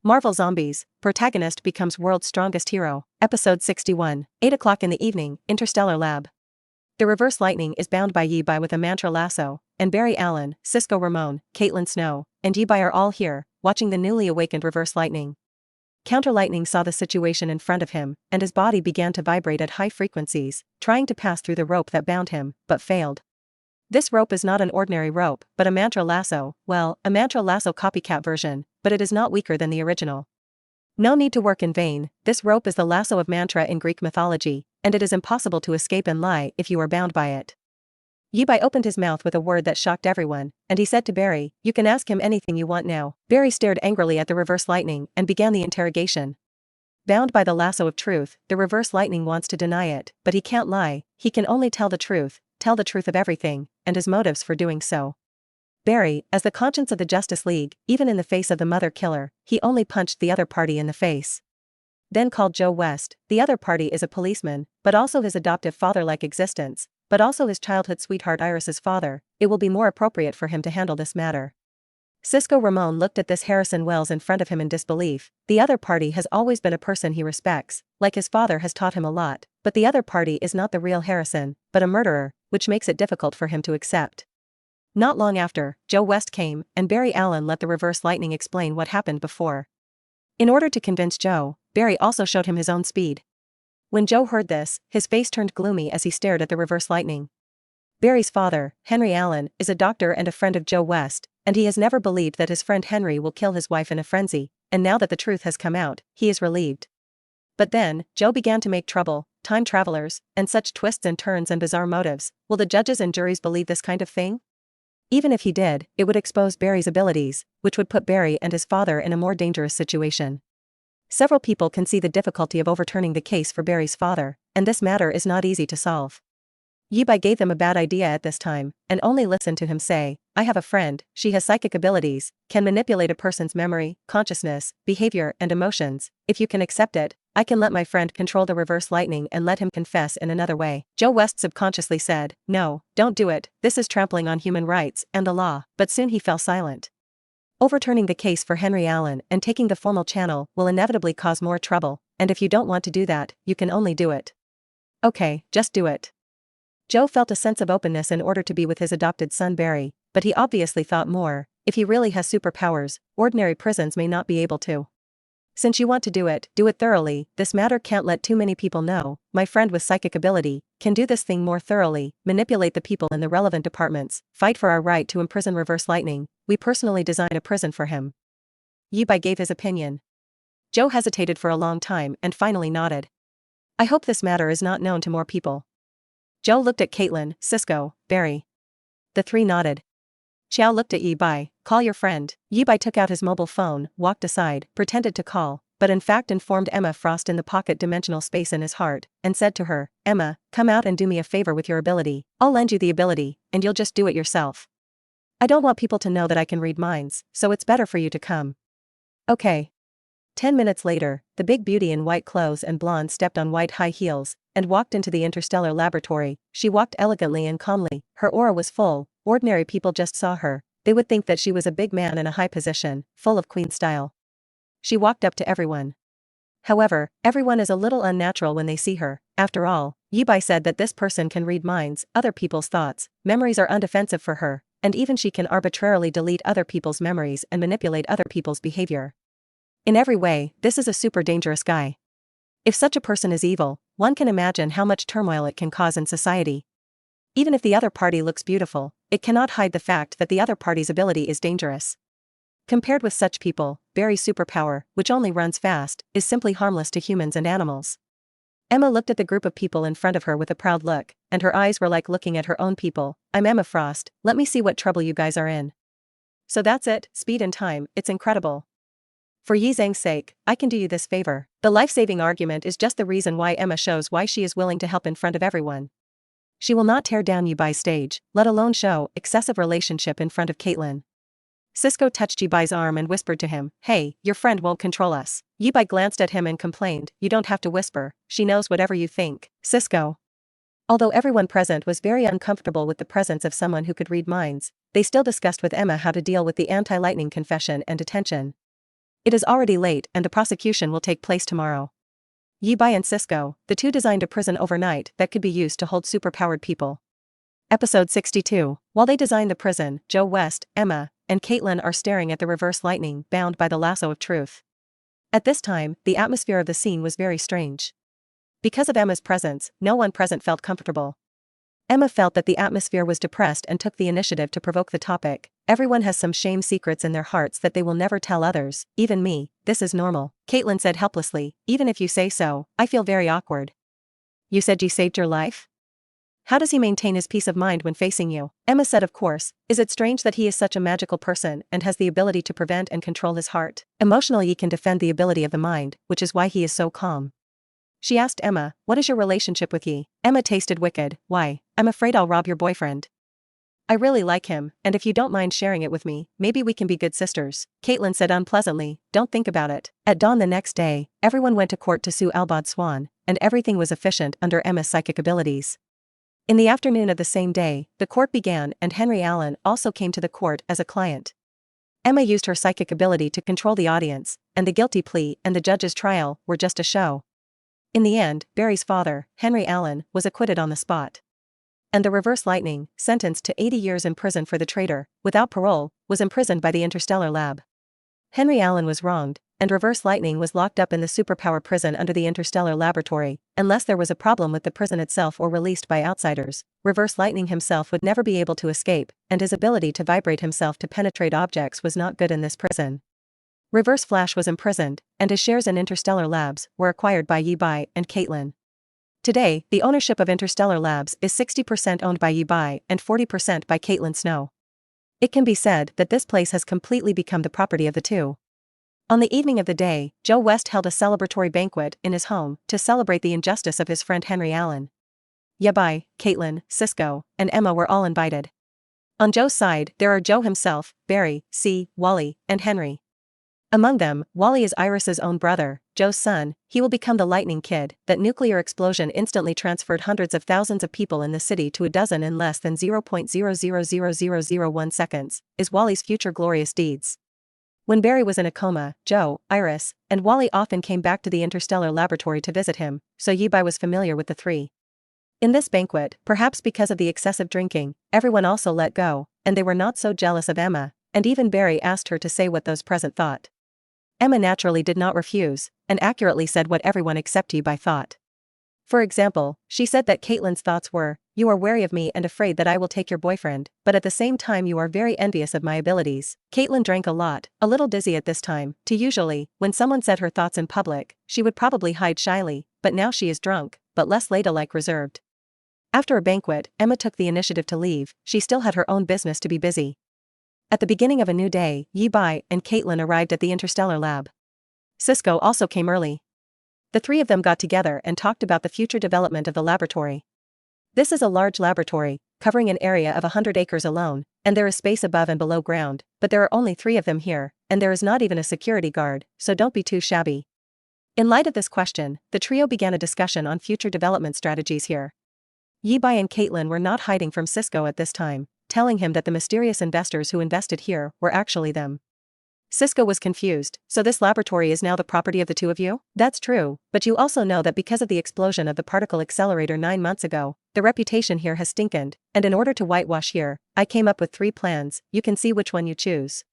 Marvel Zombies, Protagonist becomes world's strongest hero. Episode 61. 8 o'clock in the evening, Interstellar Lab. The reverse lightning is bound by Yi Bai with a mantra lasso, and Barry Allen, Cisco Ramon, Caitlin Snow, and Yi Bai are all here, watching the newly awakened reverse lightning. Counter Lightning saw the situation in front of him, and his body began to vibrate at high frequencies, trying to pass through the rope that bound him, but failed. This rope is not an ordinary rope, but a mantra lasso, well, a mantra lasso copycat version, but it is not weaker than the original. No need to work in vain, this rope is the lasso of mantra in Greek mythology, and it is impossible to escape and lie if you are bound by it. Yi Bai opened his mouth with a word that shocked everyone, and he said to Barry, "You can ask him anything you want now." Barry stared angrily at the reverse lightning and began the interrogation. Bound by the lasso of truth, the reverse lightning wants to deny it, but he can't lie, he can only tell the truth of everything, and his motives for doing so. Barry, as the conscience of the Justice League, even in the face of the mother killer, he only punched the other party in the face. Then called Joe West. The other party is a policeman, but also his adoptive father-like existence, but also his childhood sweetheart Iris's father. It will be more appropriate for him to handle this matter. Cisco Ramon looked at this Harrison Wells in front of him in disbelief. The other party has always been a person he respects, like his father has taught him a lot, but the other party is not the real Harrison, but a murderer, which makes it difficult for him to accept. Not long after, Joe West came, and Barry Allen let the reverse lightning explain what happened before. In order to convince Joe, Barry also showed him his own speed. When Joe heard this, his face turned gloomy as he stared at the reverse lightning. Barry's father, Henry Allen, is a doctor and a friend of Joe West, and he has never believed that his friend Henry will kill his wife in a frenzy, and now that the truth has come out, he is relieved. But then, Joe began to make trouble, time travelers, and such twists and turns and bizarre motives. Will the judges and juries believe this kind of thing? Even if he did, it would expose Barry's abilities, which would put Barry and his father in a more dangerous situation. Several people can see the difficulty of overturning the case for Barry's father, and this matter is not easy to solve. Yi Bai gave them a bad idea at this time, and only listened to him say, "I have a friend, she has psychic abilities, can manipulate a person's memory, consciousness, behavior and emotions. If you can accept it, I can let my friend control the reverse lightning and let him confess in another way." Joe West subconsciously said, "No, don't do it, this is trampling on human rights and the law," but soon he fell silent. Overturning the case for Henry Allen and taking the formal channel will inevitably cause more trouble, and if you don't want to do that, you can only do it. Okay, just do it. Joe felt a sense of openness in order to be with his adopted son Barry, but he obviously thought more. If he really has superpowers, ordinary prisons may not be able to. Since you want to do it thoroughly, this matter can't let too many people know. My friend with psychic ability can do this thing more thoroughly, manipulate the people in the relevant departments, fight for our right to imprison reverse lightning. We personally design a prison for him. Yi Bai gave his opinion. Joe hesitated for a long time and finally nodded. I hope this matter is not known to more people. Joe looked at Caitlin, Cisco, Barry. The three nodded. Xiao looked at Yi Bai. Call your friend. Yi Bai took out his mobile phone, walked aside, pretended to call, but in fact informed Emma Frost in the pocket dimensional space in his heart, and said to her, "Emma, come out and do me a favor with your ability. I'll lend you the ability, and you'll just do it yourself. I don't want people to know that I can read minds, so it's better for you to come." Okay. 10 minutes later, the big beauty in white clothes and blonde stepped on white high heels, and walked into the interstellar laboratory. She walked elegantly and calmly, her aura was full. Ordinary people just saw her, they would think that she was a big man in a high position, full of queen style. She walked up to everyone. However, everyone is a little unnatural when they see her. After all, Yi Bai said that this person can read minds, other people's thoughts, memories are undefensive for her, and even she can arbitrarily delete other people's memories and manipulate other people's behavior. In every way, this is a super dangerous guy. If such a person is evil, one can imagine how much turmoil it can cause in society. Even if the other party looks beautiful, it cannot hide the fact that the other party's ability is dangerous. Compared with such people, Barry's superpower, which only runs fast, is simply harmless to humans and animals. Emma looked at the group of people in front of her with a proud look, and her eyes were like looking at her own people. I'm Emma Frost, let me see what trouble you guys are in. So that's it, speed and time, it's incredible. For Yi Zhang's sake, I can do you this favor. The life-saving argument is just the reason why Emma shows why she is willing to help in front of everyone. She will not tear down Yi Bai's stage, let alone show excessive relationship in front of Caitlin. Cisco touched Yi Bai's arm and whispered to him, "Hey, your friend won't control us." Yi Bai glanced at him and complained, "You don't have to whisper, she knows whatever you think." Cisco. Although everyone present was very uncomfortable with the presence of someone who could read minds, they still discussed with Emma how to deal with the anti-lightning confession and detention. It is already late and the prosecution will take place tomorrow. Yi-bai and Cisco, the two designed a prison overnight that could be used to hold superpowered people. Episode 62. While they design the prison, Joe West, Emma, and Caitlin are staring at the reverse lightning bound by the lasso of truth. At this time, the atmosphere of the scene was very strange. Because of Emma's presence, no one present felt comfortable. Emma felt that the atmosphere was depressed and took the initiative to provoke the topic. Everyone has some shame secrets in their hearts that they will never tell others, even me, this is normal. Caitlin said helplessly, even if you say so, I feel very awkward. You said you saved your life? How does he maintain his peace of mind when facing you? Emma said of course, is it strange that he is such a magical person and has the ability to prevent and control his heart? Emotionally he can defend the ability of the mind, which is why he is so calm. She asked Emma, what is your relationship with Yi? Emma tasted wicked, why, I'm afraid I'll rob your boyfriend. I really like him, and if you don't mind sharing it with me, maybe we can be good sisters. Caitlin said unpleasantly, don't think about it. At dawn the next day, everyone went to court to sue Albad Swan, and everything was efficient under Emma's psychic abilities. In the afternoon of the same day, the court began and Henry Allen also came to the court as a client. Emma used her psychic ability to control the audience, and the guilty plea and the judge's trial were just a show. In the end, Barry's father, Henry Allen, was acquitted on the spot. And the reverse lightning, sentenced to 80 years in prison for the traitor, without parole, was imprisoned by the Interstellar Lab. Henry Allen was wronged, and reverse lightning was locked up in the superpower prison under the Interstellar Laboratory. Unless there was a problem with the prison itself or released by outsiders, reverse lightning himself would never be able to escape, and his ability to vibrate himself to penetrate objects was not good in this prison. Reverse Flash was imprisoned, and his shares in Interstellar Labs were acquired by Yi-bai and Caitlin. Today, the ownership of Interstellar Labs is 60% owned by Yi-bai and 40% by Caitlin Snow. It can be said that this place has completely become the property of the two. On the evening of the day, Joe West held a celebratory banquet in his home to celebrate the injustice of his friend Henry Allen. Yi-bai, Caitlin, Cisco, and Emma were all invited. On Joe's side, there are Joe himself, Barry, Wally, and Henry. Among them, Wally is Iris's own brother, Joe's son. He will become the Lightning Kid. That nuclear explosion instantly transferred hundreds of thousands of people in the city to a dozen in less than 0.000001 seconds, is Wally's future glorious deeds. When Barry was in a coma, Joe, Iris, and Wally often came back to the Interstellar Laboratory to visit him, so Yi-bai was familiar with the three. In this banquet, perhaps because of the excessive drinking, everyone also let go, and they were not so jealous of Emma, and even Barry asked her to say what those present thought. Emma naturally did not refuse, and accurately said what everyone except Yi-bai thought. For example, she said that Caitlin's thoughts were, you are wary of me and afraid that I will take your boyfriend, but at the same time you are very envious of my abilities. Caitlin drank a lot, a little dizzy at this time, too. Usually, when someone said her thoughts in public, she would probably hide shyly, but now she is drunk, but less ladylike reserved. After a banquet, Emma took the initiative to leave. She still had her own business to be busy. At the beginning of a new day, Yi-bai and Caitlin arrived at the Interstellar Lab. Cisco also came early. The three of them got together and talked about the future development of the laboratory. This is a large laboratory, covering an area of 100 acres alone, and there is space above and below ground, but there are only 3 of them here, and there is not even a security guard, so don't be too shabby. In light of this question, the trio began a discussion on future development strategies here. Yi-bai and Caitlin were not hiding from Cisco at this time, telling him that the mysterious investors who invested here were actually them. Cisco was confused, so this laboratory is now the property of the two of you? That's true, but you also know that because of the explosion of the particle accelerator 9 months ago, the reputation here has stinkened, and in order to whitewash here, I came up with 3 plans. You can see which one you choose.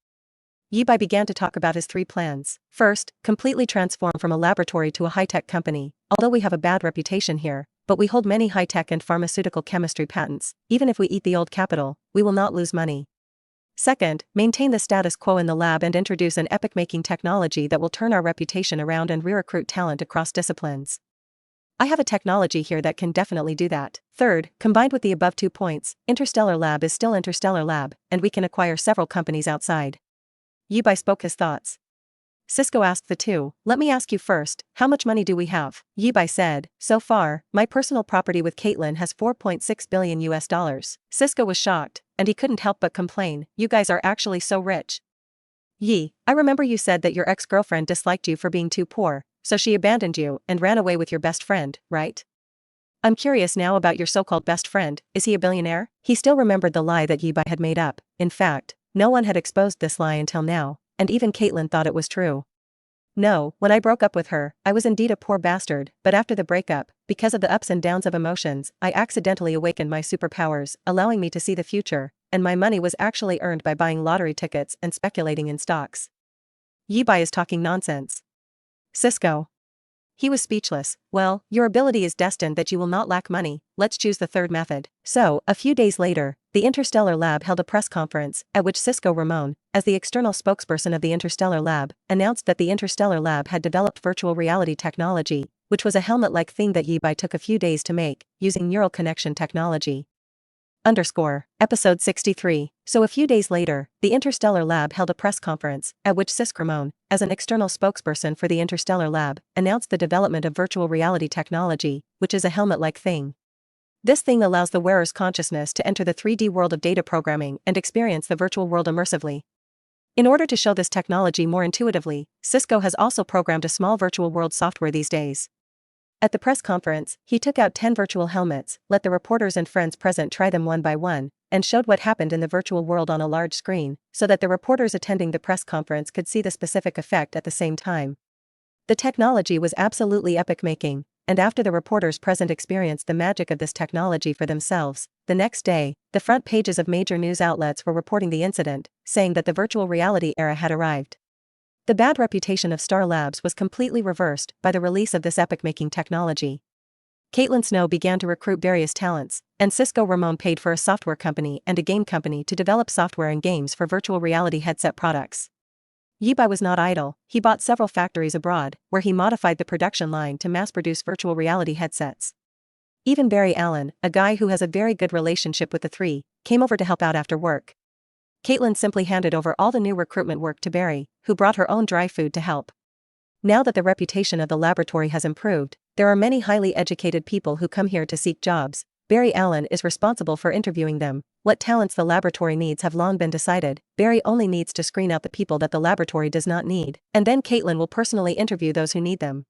Yi-bai began to talk about his 3 plans. First, completely transform from a laboratory to a high-tech company. Although we have a bad reputation here, but we hold many high-tech and pharmaceutical chemistry patents. Even if we eat the old capital, we will not lose money. Second, maintain the status quo in the lab and introduce an epic-making technology that will turn our reputation around and re-recruit talent across disciplines. I have a technology here that can definitely do that. Third, combined with the above 2 points, Interstellar Lab is still Interstellar Lab, and we can acquire several companies outside. Yi-bai spoke his thoughts. Cisco asked the two, let me ask you first, how much money do we have? Yi-bai said, so far, my personal property with Caitlin has $4.6 billion US. Cisco was shocked, and he couldn't help but complain, you guys are actually so rich. Yi, I remember you said that your ex-girlfriend disliked you for being too poor, so she abandoned you and ran away with your best friend, right? I'm curious now about your so-called best friend, is he a billionaire? He still remembered the lie that Yi-bai had made up. In fact, no one had exposed this lie until now, and even Caitlin thought it was true. No, when I broke up with her, I was indeed a poor bastard, but after the breakup, because of the ups and downs of emotions, I accidentally awakened my superpowers, allowing me to see the future, and my money was actually earned by buying lottery tickets and speculating in stocks. Yibai is talking nonsense. Cisco. He was speechless. Well, your ability is destined that you will not lack money, let's choose the third method. So, a few days later, the Interstellar Lab held a press conference, at which Cisco Ramon, as the external spokesperson of the Interstellar Lab, announced that the Interstellar Lab had developed virtual reality technology, which was a helmet-like thing that Yibai took a few days to make, using neural connection technology. Episode 63. So a few days later, the Interstellar Lab held a press conference, at which Cisco Ramon, as an external spokesperson for the Interstellar Lab, announced the development of virtual reality technology, which is a helmet-like thing. This thing allows the wearer's consciousness to enter the 3D world of data programming and experience the virtual world immersively. In order to show this technology more intuitively, Cisco has also programmed a small virtual world software these days. At the press conference, he took out 10 virtual helmets, let the reporters and friends present try them one by one, and showed what happened in the virtual world on a large screen, so that the reporters attending the press conference could see the specific effect at the same time. The technology was absolutely epic-making, and after the reporters present experienced the magic of this technology for themselves, the next day, the front pages of major news outlets were reporting the incident, saying that the virtual reality era had arrived. The bad reputation of Star Labs was completely reversed by the release of this epic-making technology. Caitlin Snow began to recruit various talents, and Cisco Ramon paid for a software company and a game company to develop software and games for virtual reality headset products. Yibai was not idle. He bought several factories abroad, where he modified the production line to mass-produce virtual reality headsets. Even Barry Allen, a guy who has a very good relationship with the three, came over to help out after work. Caitlin simply handed over all the new recruitment work to Barry, who brought her own dry food to help. Now that the reputation of the laboratory has improved, there are many highly educated people who come here to seek jobs. Barry Allen is responsible for interviewing them. What talents the laboratory needs have long been decided. Barry only needs to screen out the people that the laboratory does not need, and then Caitlin will personally interview those who need them.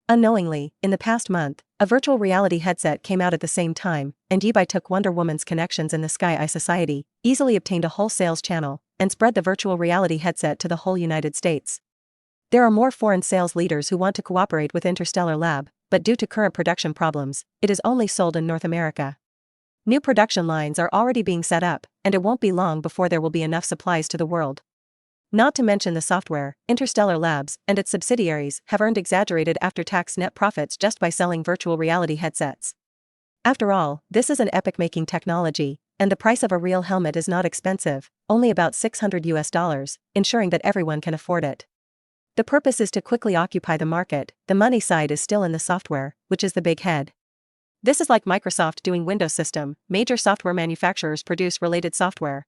Unknowingly, in the past month, a virtual reality headset came out at the same time, and Yibai took Wonder Woman's connections in the Sky Eye Society, easily obtained a whole sales channel, and spread the virtual reality headset to the whole United States. There are more foreign sales leaders who want to cooperate with Interstellar Lab, but due to current production problems, it is only sold in North America. New production lines are already being set up, and it won't be long before there will be enough supplies to the world. Not to mention the software, Interstellar Labs and its subsidiaries have earned exaggerated after-tax net profits just by selling virtual reality headsets. After all, this is an epic-making technology, and the price of a real helmet is not expensive, only about $600, ensuring that everyone can afford it. The purpose is to quickly occupy the market. The money side is still in the software, which is the big head. This is like Microsoft doing Windows system. Major software manufacturers produce related software.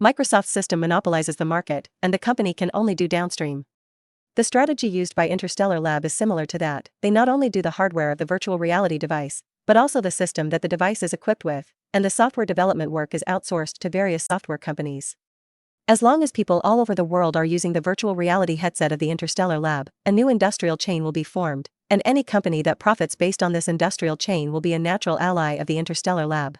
Microsoft's system monopolizes the market, and the company can only do downstream. The strategy used by Interstellar Lab is similar to that. They not only do the hardware of the virtual reality device, but also the system that the device is equipped with, and the software development work is outsourced to various software companies. As long as people all over the world are using the virtual reality headset of the Interstellar Lab, a new industrial chain will be formed, and any company that profits based on this industrial chain will be a natural ally of the Interstellar Lab.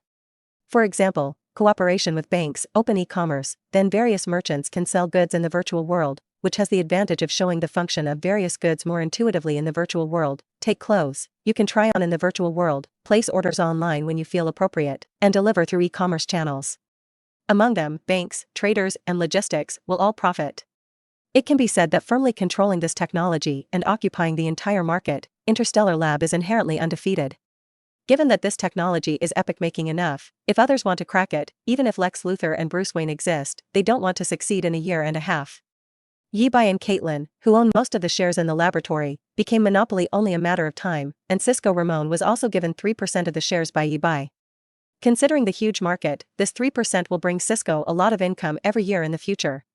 For example, cooperation with banks, open e-commerce, then various merchants can sell goods in the virtual world, which has the advantage of showing the function of various goods more intuitively in the virtual world. Take clothes, you can try on in the virtual world, place orders online when you feel appropriate, and deliver through e-commerce channels. Among them, banks, traders, and logistics will all profit. It can be said that firmly controlling this technology and occupying the entire market, Interstellar Lab is inherently undefeated. Given that this technology is epic-making enough, if others want to crack it, even if Lex Luthor and Bruce Wayne exist, they don't want to succeed in a year and a half. Yibai and Caitlin, who own most of the shares in the laboratory, became monopoly only a matter of time, and Cisco Ramon was also given 3% of the shares by Yibai. Considering the huge market, this 3% will bring Cisco a lot of income every year in the future.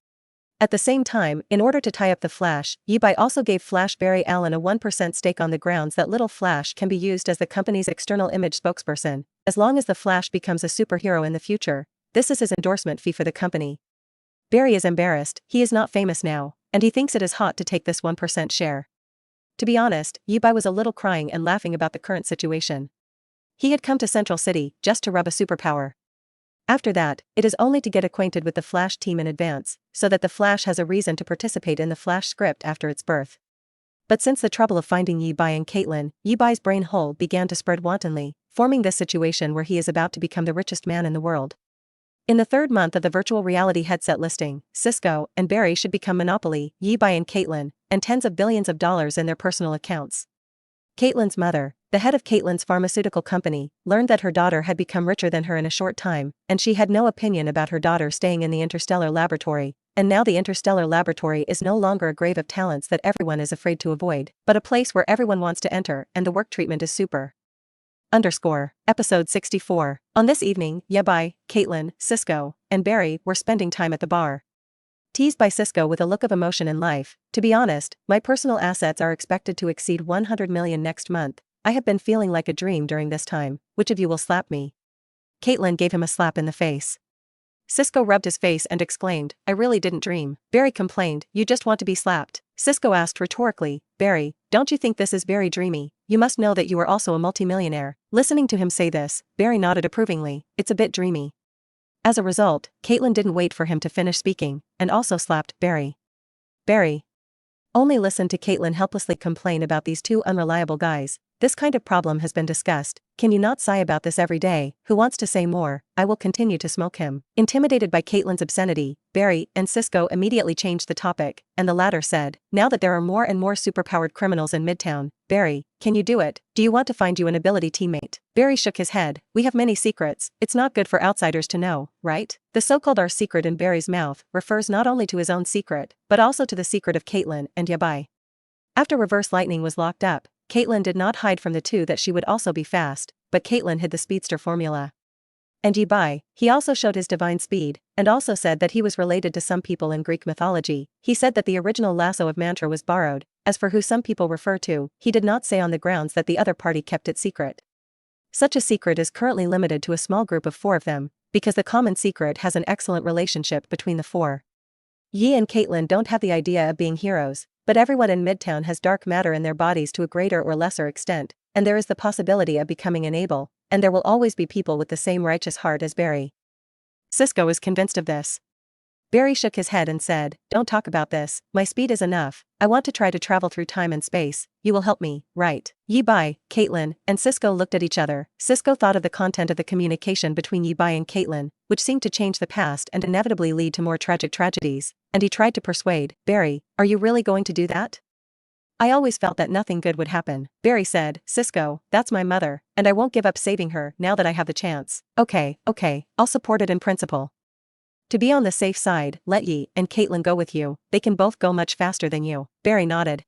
At the same time, in order to tie up the Flash, Yibai also gave Flash Barry Allen a 1% stake on the grounds that Little Flash can be used as the company's external image spokesperson, as long as the Flash becomes a superhero in the future. This is his endorsement fee for the company. Barry is embarrassed, he is not famous now, and he thinks it is hot to take this 1% share. To be honest, Yibai was a little crying and laughing about the current situation. He had come to Central City just to rub a superpower. After that, it is only to get acquainted with the Flash team in advance, so that the Flash has a reason to participate in the Flash script after its birth. But since the trouble of finding Yi Bai and Caitlin, Yi Bai's brain hole began to spread wantonly, forming this situation where he is about to become the richest man in the world. In the third month of the virtual reality headset listing, Cisco and Barry should become monopoly, Yi Bai and Caitlin, and tens of billions of dollars in their personal accounts. Caitlin's mother, the head of Caitlin's pharmaceutical company, learned that her daughter had become richer than her in a short time, and she had no opinion about her daughter staying in the interstellar laboratory, and now the interstellar laboratory is no longer a grave of talents that everyone is afraid to avoid, but a place where everyone wants to enter and the work treatment is super. Episode 64. On this evening, Yi Bai, Caitlin, Cisco, and Barry were spending time at the bar. Teased by Cisco with a look of emotion in life, to be honest, my personal assets are expected to exceed 100 million next month. I have been feeling like a dream during this time. Which of you will slap me? Caitlin gave him a slap in the face. Cisco rubbed his face and exclaimed, I really didn't dream. Barry complained, you just want to be slapped. Cisco asked rhetorically, Barry, don't you think this is very dreamy? You must know that you are also a multimillionaire. Listening to him say this, Barry nodded approvingly, it's a bit dreamy. As a result, Caitlin didn't wait for him to finish speaking, and also slapped Barry. Barry only listened to Caitlin helplessly complain about these two unreliable guys. This kind of problem has been discussed. Can you not sigh about this every day? Who wants to say more? I will continue to smoke him. Intimidated by Caitlin's obscenity, Barry and Cisco immediately changed the topic, and the latter said, now that there are more and more superpowered criminals in Midtown, Barry, can you do it? Do you want to find you an ability teammate? Barry shook his head. We have many secrets. It's not good for outsiders to know, right? The so-called our secret in Barry's mouth refers not only to his own secret, but also to the secret of Caitlin and Yi Bai. After reverse lightning was locked up, Caitlin did not hide from the two that she would also be fast, but Caitlin hid the speedster formula. And Yi Bai, he also showed his divine speed, and also said that he was related to some people in Greek mythology. He said that the original lasso of mantra was borrowed. As for who some people refer to, he did not say on the grounds that the other party kept it secret. Such a secret is currently limited to a small group of 4 of them, because the common secret has an excellent relationship between the 4. Yi and Caitlin don't have the idea of being heroes, but everyone in Midtown has dark matter in their bodies to a greater or lesser extent, and there is the possibility of becoming an Abel, and there will always be people with the same righteous heart as Barry. Cisco is convinced of this. Barry shook his head and said, don't talk about this, my speed is enough, I want to try to travel through time and space, you will help me, right? Yi Bai, Caitlin, and Cisco looked at each other. Cisco thought of the content of the communication between Yi Bai and Caitlin, which seemed to change the past and inevitably lead to more tragic tragedies, and he tried to persuade, Barry, are you really going to do that? I always felt that nothing good would happen. Barry said, Cisco, that's my mother, and I won't give up saving her now that I have the chance. Okay, I'll support it in principle. To be on the safe side, let Yi and Caitlin go with you, they can both go much faster than you. Barry nodded.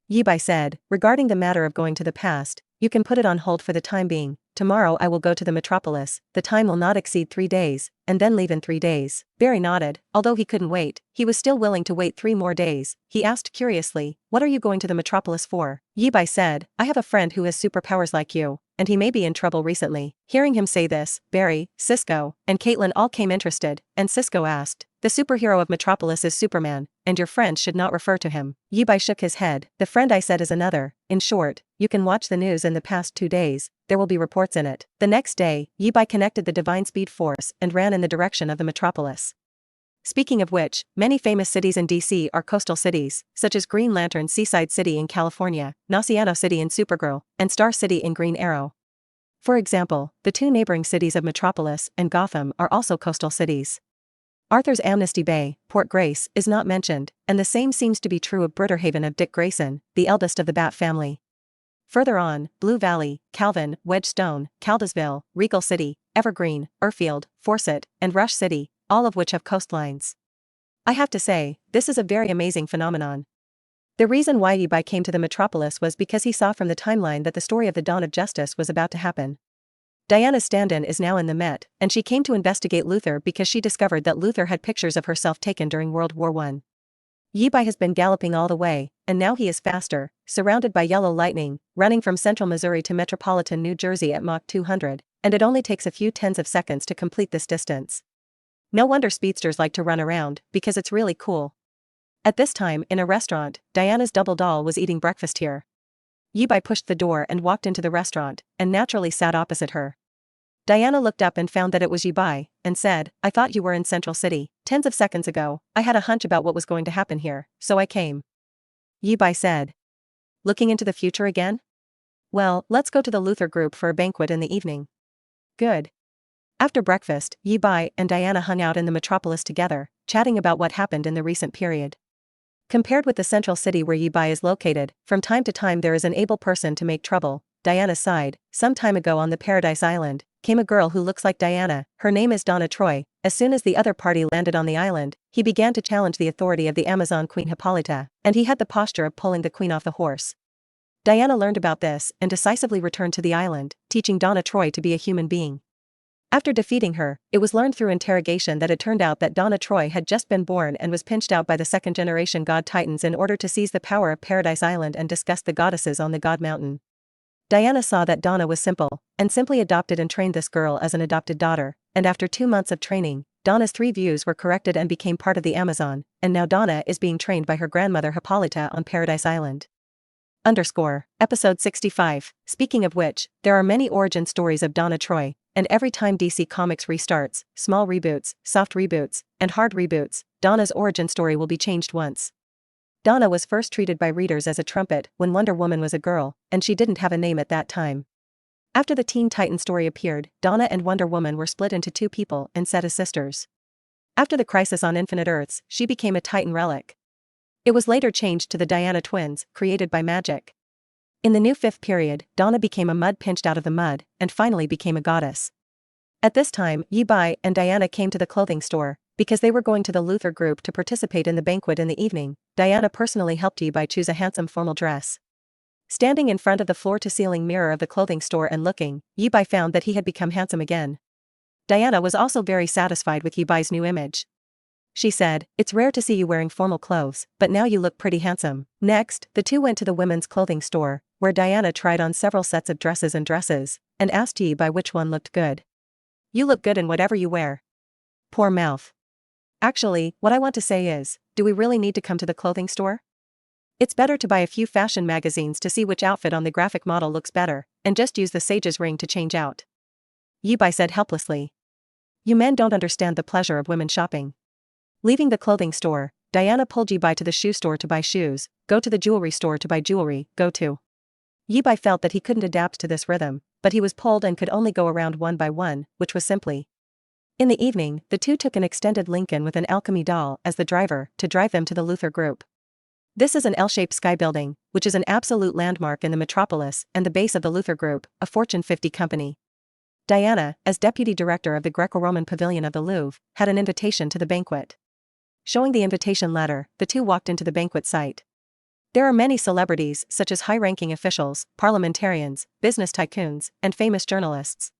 Yi Bai said, regarding the matter of going to the past, you can put it on hold for the time being. Tomorrow I will go to the metropolis, the time will not exceed 3 days, and then leave in 3 days. Barry nodded, although he couldn't wait, he was still willing to wait 3 more days. He asked curiously, what are you going to the metropolis for? Yi Bai said, I have a friend who has superpowers like you, and he may be in trouble recently. Hearing him say this, Barry, Cisco, and Caitlin all came interested, and Cisco asked, the superhero of Metropolis is Superman, and your friend should not refer to him. Yi Bai shook his head, the friend I said is another. In short, you can watch the news in the past 2 days, there will be reports in it. The next day, Yi Bai connected the divine speed force and ran in the direction of the metropolis. Speaking of which, many famous cities in DC are coastal cities, such as Green Lantern Seaside City in California, Naciano City in Supergirl, and Star City in Green Arrow. For example, the 2 neighboring cities of Metropolis and Gotham are also coastal cities. Arthur's Amnesty Bay, Port Grace, is not mentioned, and the same seems to be true of Britterhaven of Dick Grayson, the eldest of the Bat family. Further on, Blue Valley, Calvin, Wedgestone, Caldesville, Regal City, Evergreen, Urfield, Fawcett, and Rush City, all of which have coastlines. I have to say, this is a very amazing phenomenon. The reason why Yi Bai came to the metropolis was because he saw from the timeline that the story of the dawn of justice was about to happen. Diana's stand-in is now in the Met, and she came to investigate Luther because she discovered that Luther had pictures of herself taken during World War I. Yi Bai has been galloping all the way, and now he is faster, surrounded by yellow lightning, running from central Missouri to metropolitan New Jersey at Mach 200, and it only takes a few tens of seconds to complete this distance. No wonder speedsters like to run around, because it's really cool. At this time, in a restaurant, Diana's double doll was eating breakfast here. Yi Bai pushed the door and walked into the restaurant, and naturally sat opposite her. Diana looked up and found that it was Yi Bai, and said, I thought you were in Central City. Tens of seconds ago, I had a hunch about what was going to happen here, so I came. Yi Bai said. looking into the future again? Well, let's go to the Luther group for a banquet in the evening. Good. After breakfast, Yi Bai and Diana hung out in the metropolis together, chatting about what happened in the recent period. Compared with the central city where Yi Bai is located, from time to time there is an able person to make trouble. Diana sighed. Some time ago on the Paradise Island, came a girl who looks like Diana. Her name is Donna Troy. As soon as the other party landed on the island, he began to challenge the authority of the Amazon Queen Hippolyta, and he had the posture of pulling the queen off the horse. Diana learned about this and decisively returned to the island, teaching Donna Troy to be a human being. After defeating her, it was learned through interrogation that it turned out that Donna Troy had just been born and was pinched out by the second-generation god Titans in order to seize the power of Paradise Island and disgust the goddesses on the God Mountain. Diana saw that Donna was simple, and simply adopted and trained this girl as an adopted daughter, and after 2 months of training, Donna's 3 views were corrected and became part of the Amazon, and now Donna is being trained by her grandmother Hippolyta on Paradise Island. Episode 65. Speaking of which, there are many origin stories of Donna Troy, and every time DC Comics restarts, small reboots, soft reboots, and hard reboots, Donna's origin story will be changed once. Donna was first treated by readers as a trumpet when Wonder Woman was a girl, and she didn't have a name at that time. After the Teen Titan story appeared, Donna and Wonder Woman were split into 2 people and set as sisters. After the Crisis on Infinite Earths, she became a Titan relic. It was later changed to the Diana twins, created by magic. In the new 5th period, Donna became a mud pinched out of the mud, and finally became a goddess. At this time, Yi Bai and Diana came to the clothing store, because they were going to the Luther group to participate in the banquet in the evening. Diana personally helped Yi Bai choose a handsome formal dress. Standing in front of the floor-to-ceiling mirror of the clothing store and looking, Yi Bai found that he had become handsome again. Diana was also very satisfied with Yi Bai's new image. She said, "It's rare to see you wearing formal clothes, but now you look pretty handsome." Next, the two went to the women's clothing store, where Diana tried on several sets of dresses, and asked Yi Bai which one looked good. "You look good in whatever you wear." Poor mouth. Actually, what I want to say is, do we really need to come to the clothing store? It's better to buy a few fashion magazines to see which outfit on the graphic model looks better, and just use the sage's ring to change out. Yi Bai said helplessly. You men don't understand the pleasure of women shopping. Leaving the clothing store, Diana pulled Yi Bai to the shoe store to buy shoes, go to the jewelry store to buy jewelry, go to. Yi Bai felt that he couldn't adapt to this rhythm, but he was pulled and could only go around one by one, which was simply. In the evening, the two took an extended Lincoln with an alchemy doll as the driver to drive them to the Luther group. This is an L-shaped sky building, which is an absolute landmark in the metropolis and the base of the Luther group, a Fortune 50 company. Diana, as deputy director of the Greco-Roman pavilion of the Louvre, had an invitation to the banquet. Showing the invitation letter, the two walked into the banquet site. There are many celebrities such as high-ranking officials, parliamentarians, business tycoons, and famous journalists.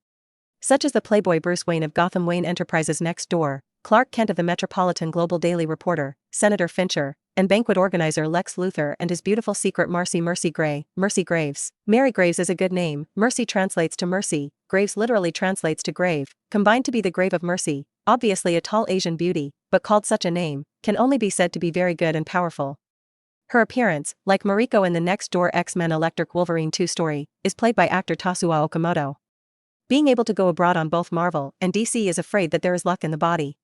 Such as the playboy Bruce Wayne of Gotham Wayne Enterprises next door, Clark Kent of the Metropolitan Global Daily Reporter, Senator Fincher, and banquet organizer Lex Luthor and his beautiful secret Mercy Graves. Mary Graves is a good name. Mercy translates to mercy, Graves literally translates to grave, combined to be the grave of mercy. Obviously a tall Asian beauty, but called such a name, can only be said to be very good and powerful. Her appearance, like Mariko in the next-door X-Men Electric Wolverine 2 story, is played by actor Tatsuya Okamoto. Being able to go abroad on both Marvel and DC is afraid that there is luck in the body.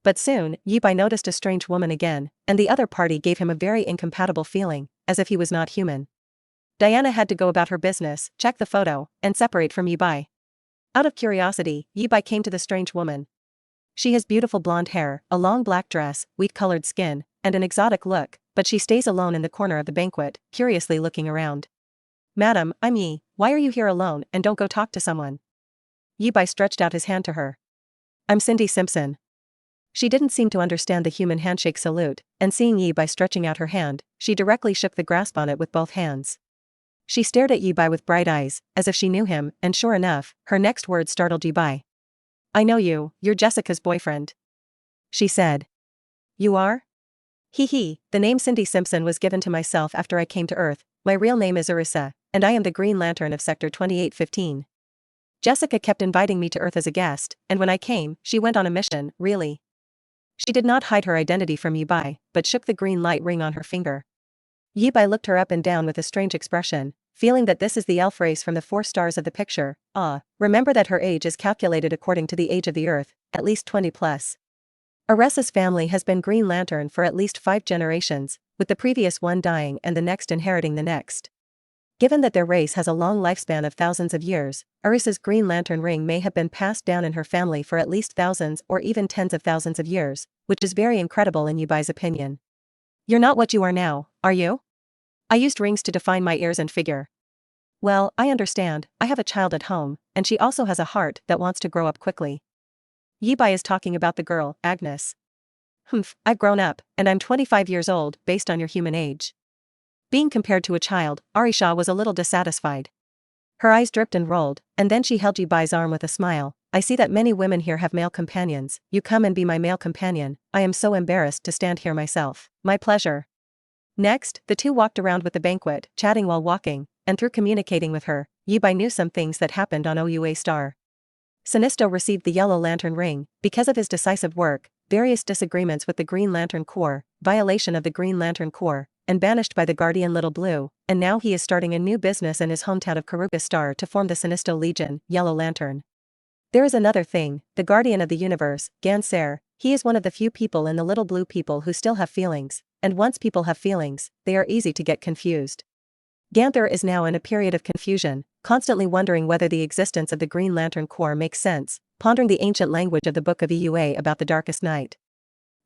But soon, Yi Bai noticed a strange woman again, and the other party gave him a very incompatible feeling, as if he was not human. Diana had to go about her business, check the photo, and separate from Yi Bai. Out of curiosity, Yi Bai came to the strange woman. She has beautiful blonde hair, a long black dress, wheat-colored skin, and an exotic look, but she stays alone in the corner of the banquet, curiously looking around. "Madam, I'm Yi, why are you here alone and don't go talk to someone?" Yi Bai stretched out his hand to her. "I'm Cindy Simpson." She didn't seem to understand the human handshake salute, and seeing Yi Bai stretching out her hand, she directly shook the grasp on it with both hands. She stared at Yi Bai with bright eyes, as if she knew him, and sure enough, her next words startled Yi Bai. "I know you, you're Jessica's boyfriend," she said. "You are?" "Hee, the name Cindy Simpson was given to myself after I came to Earth. My real name is Urisa, and I am the Green Lantern of Sector 2815. Jessica kept inviting me to Earth as a guest, and when I came, she went on a mission, really." She did not hide her identity from Yi Bai, but shook the green light ring on her finger. Yi Bai looked her up and down with a strange expression, feeling that this is the elf race from the 4 stars of the picture. Remember that her age is calculated according to the age of the Earth, at least 20 plus. Uresa's family has been Green Lantern for at least 5 generations, with the previous one dying and the next inheriting the next. Given that their race has a long lifespan of thousands of years, Arisa's Green Lantern ring may have been passed down in her family for at least thousands or even tens of thousands of years, which is very incredible in Yubai's opinion. You're not what you are now, are you? I used rings to define my ears and figure. Well, I understand, I have a child at home, and she also has a heart that wants to grow up quickly. Yubai is talking about the girl, Agnes. Humph, I've grown up, and I'm 25 years old, based on your human age. Being compared to a child, Arisha was a little dissatisfied. Her eyes dripped and rolled, and then she held Yubai's arm with a smile. I see that many women here have male companions. You come and be my male companion. I am so embarrassed to stand here myself. My pleasure. Next, the two walked around with the banquet, chatting while walking, and through communicating with her, Yubai knew some things that happened on OUA Star. Sinisto received the Yellow Lantern ring, because of his decisive work, various disagreements with the Green Lantern Corps, violation of the Green Lantern Corps, and banished by the Guardian Little Blue, and now he is starting a new business in his hometown of Karuka Star to form the Sinisto Legion, Yellow Lantern. There is another thing, the Guardian of the Universe, Ganser, he is one of the few people in the Little Blue people who still have feelings, and once people have feelings, they are easy to get confused. Ganther is now in a period of confusion, constantly wondering whether the existence of the Green Lantern Corps makes sense, pondering the ancient language of the Book of EUA about the Darkest Night.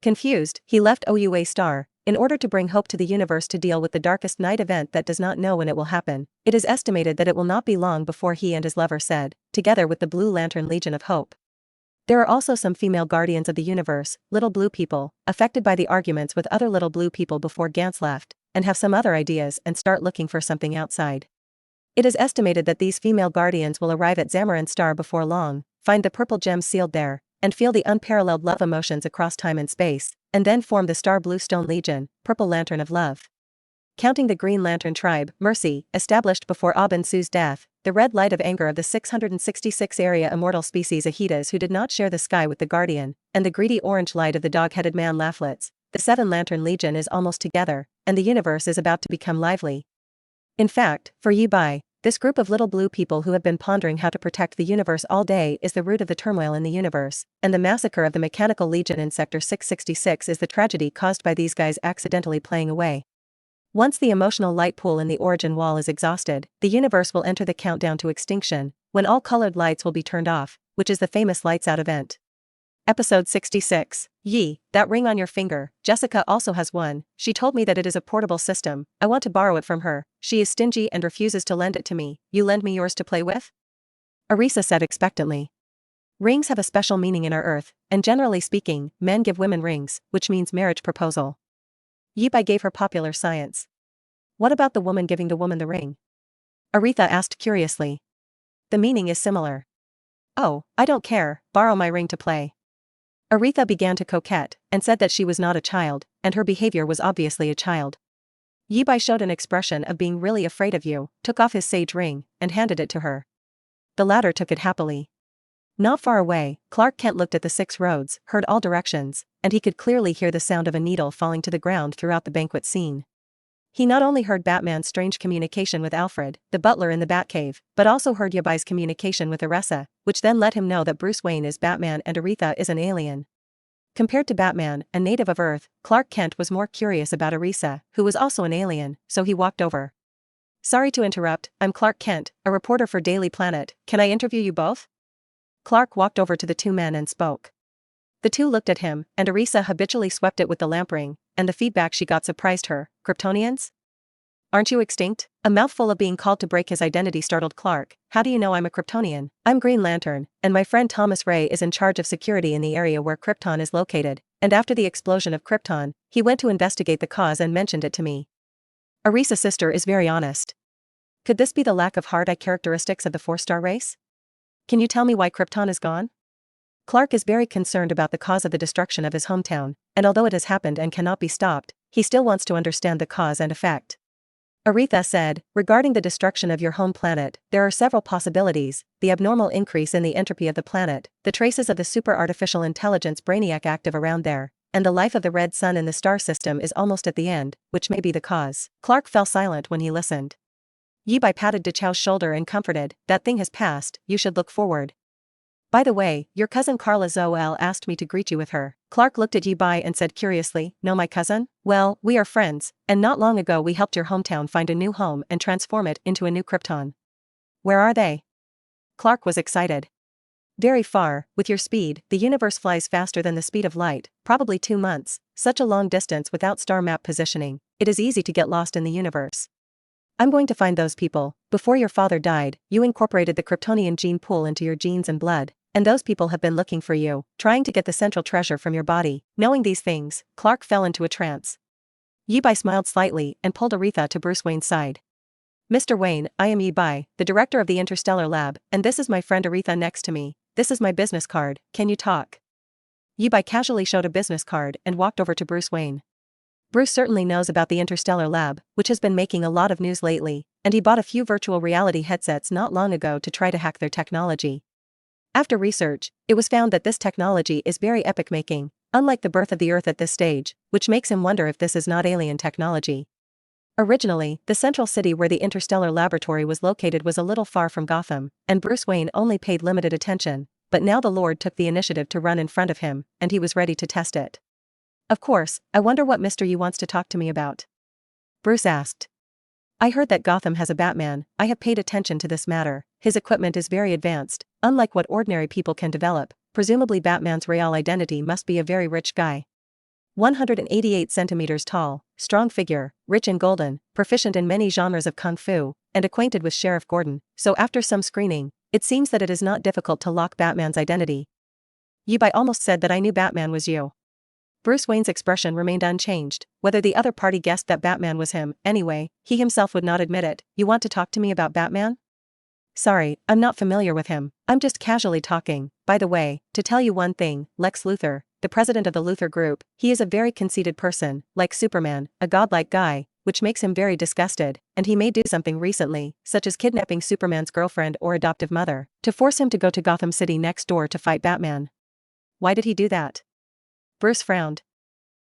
Confused, he left OUA Star, in order to bring hope to the universe to deal with the Darkest Night event that does not know when it will happen. It is estimated that it will not be long before he and his lover said, together with the Blue Lantern Legion of Hope. There are also some female guardians of the universe, Little Blue people, affected by the arguments with other Little Blue people before Gantz left, and have some other ideas and start looking for something outside. It is estimated that these female guardians will arrive at Zamarin Star before long, find the purple gem sealed there, and feel the unparalleled love emotions across time and space, and then form the Star Blue Stone Legion, Purple Lantern of Love. Counting the Green Lantern Tribe, Mercy, established before Aben Su's death, the red light of anger of the 666 area immortal species Ahitas who did not share the sky with the Guardian, and the greedy orange light of the dog-headed man Lafflets, the Seven Lantern Legion is almost together, and the universe is about to become lively. In fact, for Yubai, this group of Little Blue people who have been pondering how to protect the universe all day is the root of the turmoil in the universe, and the massacre of the Mechanical Legion in Sector 666 is the tragedy caused by these guys accidentally playing away. Once the emotional light pool in the origin wall is exhausted, the universe will enter the countdown to extinction, when all colored lights will be turned off, which is the famous Lights Out event. Episode 66. Yi, that ring on your finger, Jessica also has one. She told me that it is a portable system. I want to borrow it from her. She is stingy and refuses to lend it to me. You lend me yours to play with? Arisa said expectantly. Rings have a special meaning in our Earth, and generally speaking, men give women rings, which means marriage proposal. Yibai gave her popular science. What about the woman giving the woman the ring? Aretha asked curiously. The meaning is similar. Oh, I don't care, borrow my ring to play. Aretha began to coquette, and said that she was not a child, and her behavior was obviously a child. Yibai showed an expression of being really afraid of you, took off his sage ring, and handed it to her. The latter took it happily. Not far away, Clark Kent looked at the 6 roads, heard all directions, and he could clearly hear the sound of a needle falling to the ground throughout the banquet scene. He not only heard Batman's strange communication with Alfred, the butler in the Batcave, but also heard Yubai's communication with Arisa, which then let him know that Bruce Wayne is Batman and Aretha is an alien. Compared to Batman, a native of Earth, Clark Kent was more curious about Arisa, who was also an alien, so he walked over. Sorry to interrupt, I'm Clark Kent, a reporter for Daily Planet. Can I interview you both? Clark walked over to the 2 men and spoke. The 2 looked at him, and Arisa habitually swept it with the lamp ring, and the feedback she got surprised her. Kryptonians? Aren't you extinct? A mouthful of being called to break his identity startled Clark. How do you know I'm a Kryptonian? I'm Green Lantern, and my friend Thomas Ray is in charge of security in the area where Krypton is located, and after the explosion of Krypton, he went to investigate the cause and mentioned it to me. Arisa's sister is very honest. Could this be the lack of hard-eye characteristics of the 4-star race? Can you tell me why Krypton is gone? Clark is very concerned about the cause of the destruction of his hometown, and although it has happened and cannot be stopped, he still wants to understand the cause and effect. Aretha said, regarding the destruction of your home planet, there are several possibilities: the abnormal increase in the entropy of the planet, the traces of the super artificial intelligence Brainiac active around there, and the life of the red sun in the star system is almost at the end, which may be the cause. Clark fell silent when he listened. Yibai patted Dachau's shoulder and comforted, that thing has passed, you should look forward. By the way, your cousin Carla Zoel asked me to greet you with her. Clark looked at Yi-Bai and said curiously, know my cousin? Well, we are friends, and not long ago we helped your hometown find a new home and transform it into a new Krypton. Where are they? Clark was excited. Very far. With your speed, the universe flies faster than the speed of light, probably 2 months, such a long distance without star map positioning, it is easy to get lost in the universe. I'm going to find those people. Before your father died, you incorporated the Kryptonian gene pool into your genes and blood, and those people have been looking for you, trying to get the central treasure from your body. Knowing these things, Clark fell into a trance. Yi-Bai smiled slightly and pulled Aretha to Bruce Wayne's side. Mr. Wayne, I am Yi-Bai, the director of the Interstellar Lab, and this is my friend Aretha next to me. This is my business card, can you talk? Yi-Bai casually showed a business card and walked over to Bruce Wayne. Bruce certainly knows about the Interstellar Lab, which has been making a lot of news lately, and he bought a few virtual reality headsets not long ago to try to hack their technology. After research, it was found that this technology is very epoch-making, unlike the birth of the Earth at this stage, which makes him wonder if this is not alien technology. Originally, the central city where the Interstellar Laboratory was located was a little far from Gotham, and Bruce Wayne only paid limited attention, but now the Lord took the initiative to run in front of him, and he was ready to test it. Of course, I wonder what Mr. Yi wants to talk to me about. Bruce asked. I heard that Gotham has a Batman. I have paid attention to this matter. His equipment is very advanced, unlike what ordinary people can develop. Presumably Batman's real identity must be a very rich guy. 188 centimeters tall, strong figure, rich and golden, proficient in many genres of kung fu, and acquainted with Sheriff Gordon, so after some screening, it seems that it is not difficult to lock Batman's identity. Yi-Bai almost said that I knew Batman was you. Bruce Wayne's expression remained unchanged, whether the other party guessed that Batman was him. Anyway, he himself would not admit it. You want to talk to me about Batman? Sorry, I'm not familiar with him. I'm just casually talking. By the way, to tell you one thing, Lex Luthor, the president of the Luthor Group, he is a very conceited person, like Superman, a godlike guy, which makes him very disgusted, and he may do something recently, such as kidnapping Superman's girlfriend or adoptive mother, to force him to go to Gotham City next door to fight Batman. Why did he do that? Bruce frowned.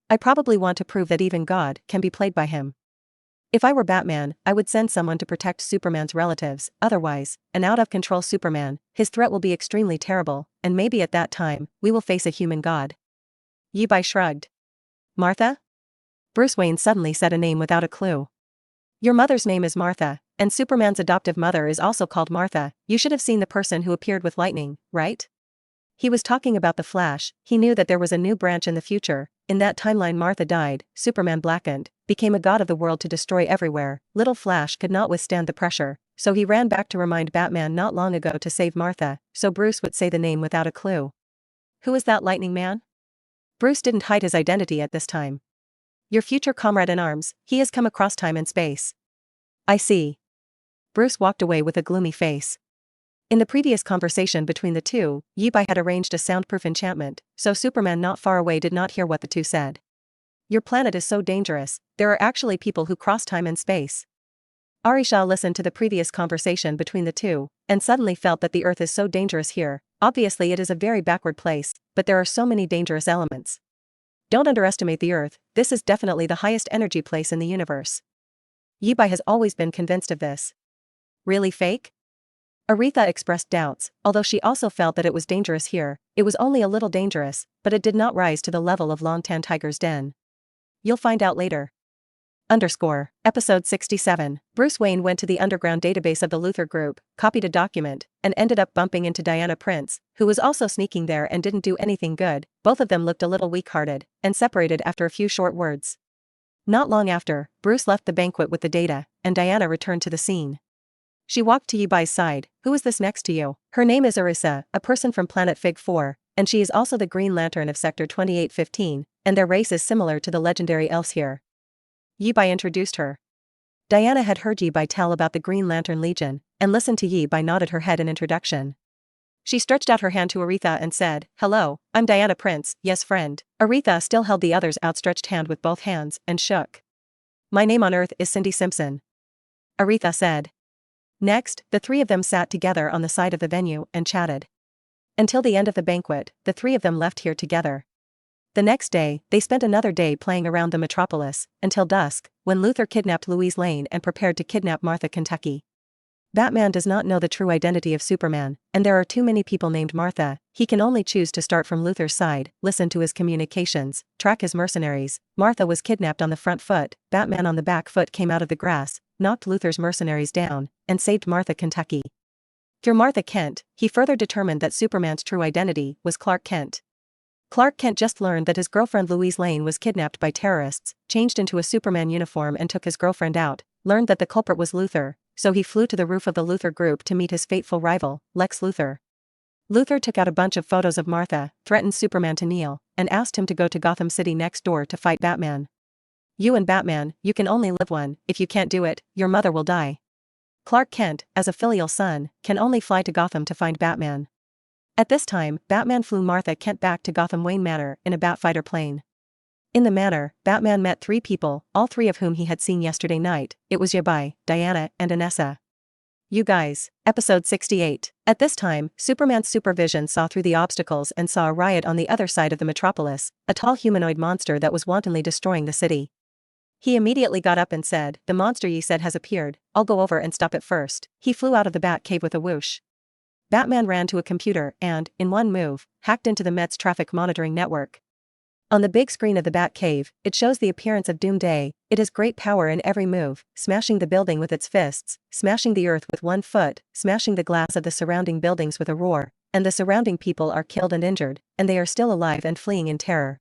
I probably want to prove that even God can be played by him. If I were Batman, I would send someone to protect Superman's relatives, otherwise, an out-of-control Superman, his threat will be extremely terrible, and maybe at that time, we will face a human god. Yi-Bai shrugged. Martha? Bruce Wayne suddenly said a name without a clue. Your mother's name is Martha, and Superman's adoptive mother is also called Martha. You should have seen the person who appeared with lightning, right? He was talking about the Flash. He knew that there was a new branch in the future. In that timeline Martha died, Superman blackened, became a god of the world to destroy everywhere. Little Flash could not withstand the pressure, so he ran back to remind Batman not long ago to save Martha, so Bruce would say the name without a clue. Who is that lightning man? Bruce didn't hide his identity at this time. Your future comrade in arms, he has come across time and space. I see. Bruce walked away with a gloomy face. In the previous conversation between the two, Yi-Bai had arranged a soundproof enchantment, so Superman not far away did not hear what the two said. Your planet is so dangerous, there are actually people who cross time and space. Arisha listened to the previous conversation between the two, and suddenly felt that the Earth is so dangerous here. Obviously it is a very backward place, but there are so many dangerous elements. Don't underestimate the Earth, this is definitely the highest energy place in the universe. Yi-Bai has always been convinced of this. Really fake? Aretha expressed doubts, although she also felt that it was dangerous here. It was only a little dangerous, but it did not rise to the level of Longtan Tiger's Den. You'll find out later. Episode 67. Bruce Wayne went to the underground database of the Luthor Group, copied a document, and ended up bumping into Diana Prince, who was also sneaking there and didn't do anything good. Both of them looked a little weak-hearted, and separated after a few short words. Not long after, Bruce left the banquet with the data, and Diana returned to the scene. She walked to Yi-Bai's side. Who is this next to you? Her name is Arisa, a person from planet Fig 4, and she is also the Green Lantern of Sector 2815, and their race is similar to the legendary elves here. Yi-Bai introduced her. Diana had heard Yi-Bai tell about the Green Lantern Legion, and listened to Yi-Bai nodded her head in introduction. She stretched out her hand to Aretha and said, Hello, I'm Diana Prince, yes friend. Aretha still held the other's outstretched hand with both hands, and shook. My name on Earth is Cindy Simpson. Aretha said. Next, the three of them sat together on the side of the venue and chatted. Until the end of the banquet, the three of them left here together. The next day, they spent another day playing around the metropolis, until dusk, when Luthor kidnapped Louise Lane and prepared to kidnap Martha Kentucky. Batman does not know the true identity of Superman, and there are too many people named Martha. He can only choose to start from Luthor's side, listen to his communications, track his mercenaries. Martha was kidnapped on the front foot, Batman on the back foot came out of the grass, knocked Luthor's mercenaries down, and saved Martha Kentucky. Through Martha Kent, he further determined that Superman's true identity was Clark Kent. Clark Kent just learned that his girlfriend Louise Lane was kidnapped by terrorists, changed into a Superman uniform and took his girlfriend out, learned that the culprit was Luthor, so he flew to the roof of the Luthor group to meet his fateful rival, Lex Luthor. Luthor took out a bunch of photos of Martha, threatened Superman to kneel, and asked him to go to Gotham City next door to fight Batman. You and Batman, you can only live one. If you can't do it, your mother will die. Clark Kent, as a filial son, can only fly to Gotham to find Batman. At this time, Batman flew Martha Kent back to Gotham Wayne Manor in a Batfighter plane. In the manor, Batman met 3 people, all 3 of whom he had seen yesterday night. It was Yabai, Diana, and Anessa. You guys. Episode 68. At this time, Superman's supervision saw through the obstacles and saw a riot on the other side of the metropolis, a tall humanoid monster that was wantonly destroying the city. He immediately got up and said, "The monster ye said has appeared, I'll go over and stop it first." He flew out of the Batcave with a whoosh. Batman ran to a computer and, in one move, hacked into the Met's traffic monitoring network. On the big screen of the Batcave, it shows the appearance of Doomsday. It has great power in every move, smashing the building with its fists, smashing the earth with 1 foot, smashing the glass of the surrounding buildings with a roar, and the surrounding people are killed and injured, and they are still alive and fleeing in terror.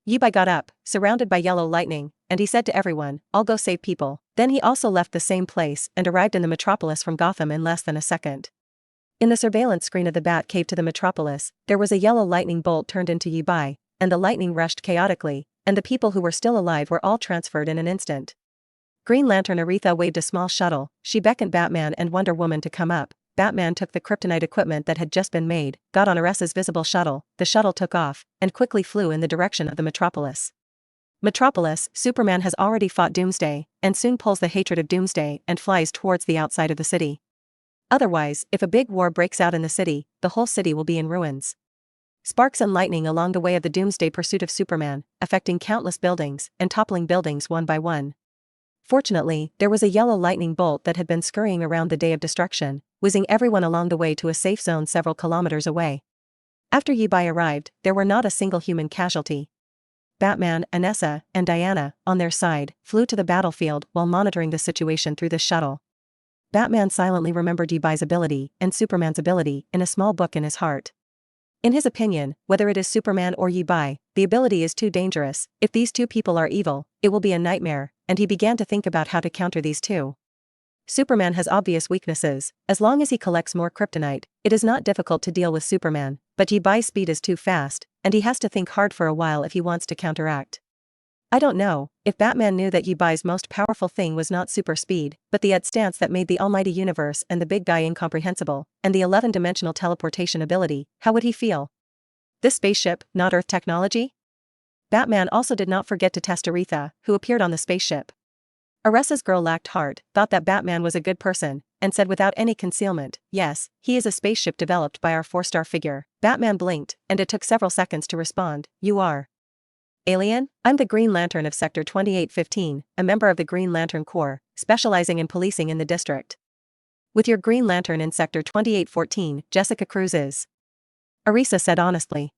Yibai got up, surrounded by yellow lightning, and he said to everyone, "I'll go save people." Then he also left the same place and arrived in the metropolis from Gotham in less than a second. In the surveillance screen of the Batcave to the metropolis, there was a yellow lightning bolt turned into Yibai, and the lightning rushed chaotically, and the people who were still alive were all transferred in an instant. Green Lantern Aretha waved a small shuttle. She beckoned Batman and Wonder Woman to come up. Batman took the kryptonite equipment that had just been made, got on Aretha's visible shuttle, the shuttle took off, and quickly flew in the direction of the metropolis. Metropolis, Superman has already fought Doomsday, and soon pulls the hatred of Doomsday and flies towards the outside of the city. Otherwise, if a big war breaks out in the city, the whole city will be in ruins. Sparks and lightning along the way of the Doomsday pursuit of Superman, affecting countless buildings, and toppling buildings one by one. Fortunately, there was a yellow lightning bolt that had been scurrying around the day of destruction, whizzing everyone along the way to a safe zone several kilometers away. After Yibai arrived, there were not a single human casualty. Batman, Anessa, and Diana, on their side, flew to the battlefield while monitoring the situation through the shuttle. Batman silently remembered Yibai's ability and Superman's ability in a small book in his heart. In his opinion, whether it is Superman or Yibai, the ability is too dangerous. If these 2 people are evil, it will be a nightmare, and he began to think about how to counter these 2. Superman has obvious weaknesses. As long as he collects more kryptonite, it is not difficult to deal with Superman, but Yibai's speed is too fast, and he has to think hard for a while if he wants to counteract. I don't know if Batman knew that Yibai's most powerful thing was not super speed, but the stance that made the almighty universe and the big guy incomprehensible, and the 11-dimensional teleportation ability. How would he feel? This spaceship, not Earth technology? Batman also did not forget to test Aretha, who appeared on the spaceship. Aretha's girl lacked heart, thought that Batman was a good person, and said without any concealment, "Yes, he is a spaceship developed by our 4-star figure." Batman blinked, and it took several seconds to respond, "You are alien? I'm the Green Lantern of Sector 2815, a member of the Green Lantern Corps, specializing in policing in the district. With your Green Lantern in Sector 2814, Jessica Cruz is," Aretha said honestly.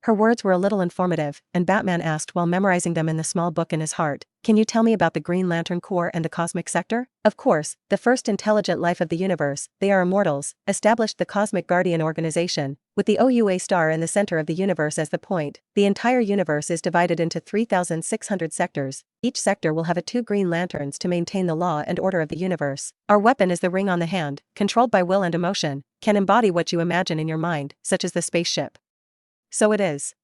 Her words were a little informative, and Batman asked while memorizing them in the small book in his heart, "Can you tell me about the Green Lantern Corps and the Cosmic Sector?" Of course, the first intelligent life of the universe, they are immortals, established the Cosmic Guardian Organization, with the OUA star in the center of the universe as the point. The entire universe is divided into 3,600 sectors. Each sector will have 2 Green Lanterns to maintain the law and order of the universe. Our weapon is the ring on the hand, controlled by will and emotion, can embody what you imagine in your mind, such as the spaceship. So it is.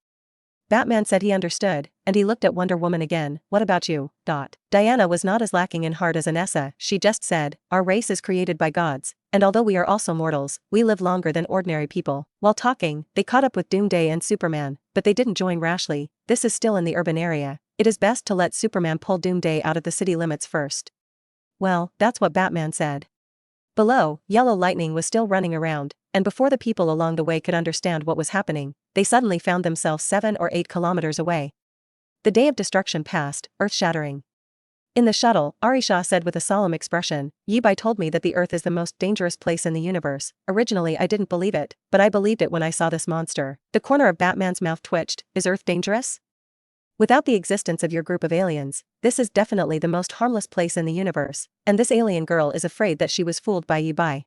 Batman said he understood, and he looked at Wonder Woman again. "What about you?" Diana was not as lacking in heart as Anessa. She just said, "Our race is created by gods, and although we are also mortals, we live longer than ordinary people." While talking, they caught up with Doomsday and Superman, but they didn't join rashly. This is still in the urban area. It is best to let Superman pull Doomsday out of the city limits first. Well, that's what Batman said. Below, yellow lightning was still running around, and before the people along the way could understand what was happening, they suddenly found themselves 7 or 8 kilometers away. The day of destruction passed, earth-shattering. In the shuttle, Arisha said with a solemn expression, Yibai told me that the Earth is the most dangerous place in the universe. Originally I didn't believe it, but I believed it when I saw this monster. The corner of Batman's mouth twitched. Is Earth dangerous? Without the existence of your group of aliens, this is definitely the most harmless place in the universe, and this alien girl is afraid that she was fooled by Yibai.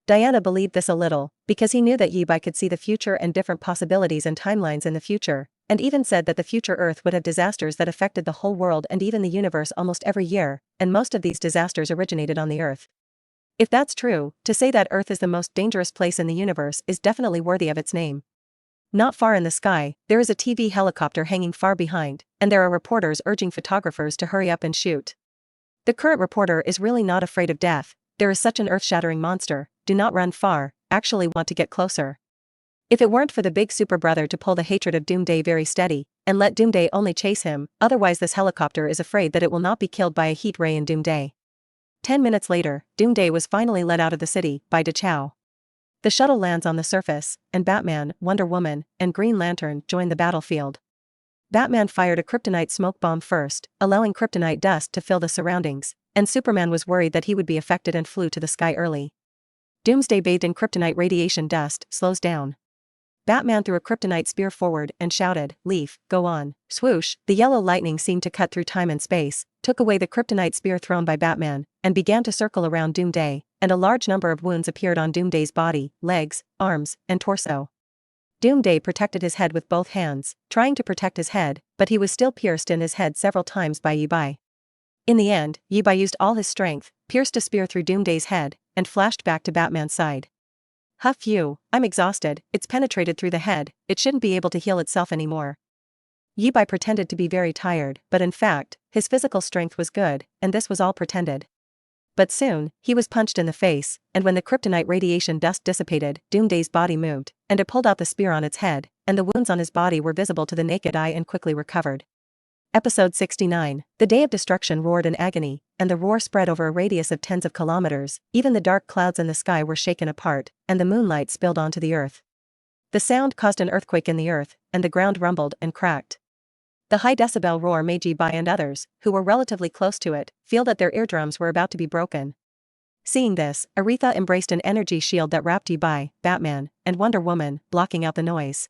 Diana believed this a little, because he knew that Yibai could see the future and different possibilities and timelines in the future, and even said that the future Earth would have disasters that affected the whole world and even the universe almost every year, and most of these disasters originated on the Earth. If that's true, to say that Earth is the most dangerous place in the universe is definitely worthy of its name. Not far in the sky, there is a TV helicopter hanging far behind, and there are reporters urging photographers to hurry up and shoot. The current reporter is really not afraid of death. There is such an earth-shattering monster, do not run far, actually want to get closer. If it weren't for the big super brother to pull the hatred of Doomsday very steady, and let Doomsday only chase him, otherwise this helicopter is afraid that it will not be killed by a heat ray in Doomsday. 10 minutes later, Doomsday was finally let out of the city, by DeChow. The shuttle lands on the surface, and Batman, Wonder Woman, and Green Lantern join the battlefield. Batman fired a kryptonite smoke bomb first, allowing kryptonite dust to fill the surroundings, and Superman was worried that he would be affected and flew to the sky early. Doomsday, bathed in kryptonite radiation dust, slows down. Batman threw a kryptonite spear forward and shouted, Leaf, go on. Swoosh, the yellow lightning seemed to cut through time and space, took away the kryptonite spear thrown by Batman, and began to circle around Doomsday, and a large number of wounds appeared on Doomsday's body, legs, arms, and torso. Doomsday protected his head with both hands, trying to protect his head, but he was still pierced in his head several times by Yibai. In the end, Yibai used all his strength, pierced a spear through Doomsday's head, and flashed back to Batman's side. Huff you, I'm exhausted, it's penetrated through the head, it shouldn't be able to heal itself anymore. Yibai pretended to be very tired, but in fact, his physical strength was good, and this was all pretended. But soon, he was punched in the face, and when the kryptonite radiation dust dissipated, Doomsday's body moved, and it pulled out the spear on its head, and the wounds on his body were visible to the naked eye and quickly recovered. Episode 69, The Day of Destruction roared in agony, and the roar spread over a radius of tens of kilometers, even the dark clouds in the sky were shaken apart, and the moonlight spilled onto the earth. The sound caused an earthquake in the earth, and the ground rumbled and cracked. The high decibel roar made Yibai and others, who were relatively close to it, feel that their eardrums were about to be broken. Seeing this, Aretha embraced an energy shield that wrapped Yibai, Batman, and Wonder Woman, blocking out the noise.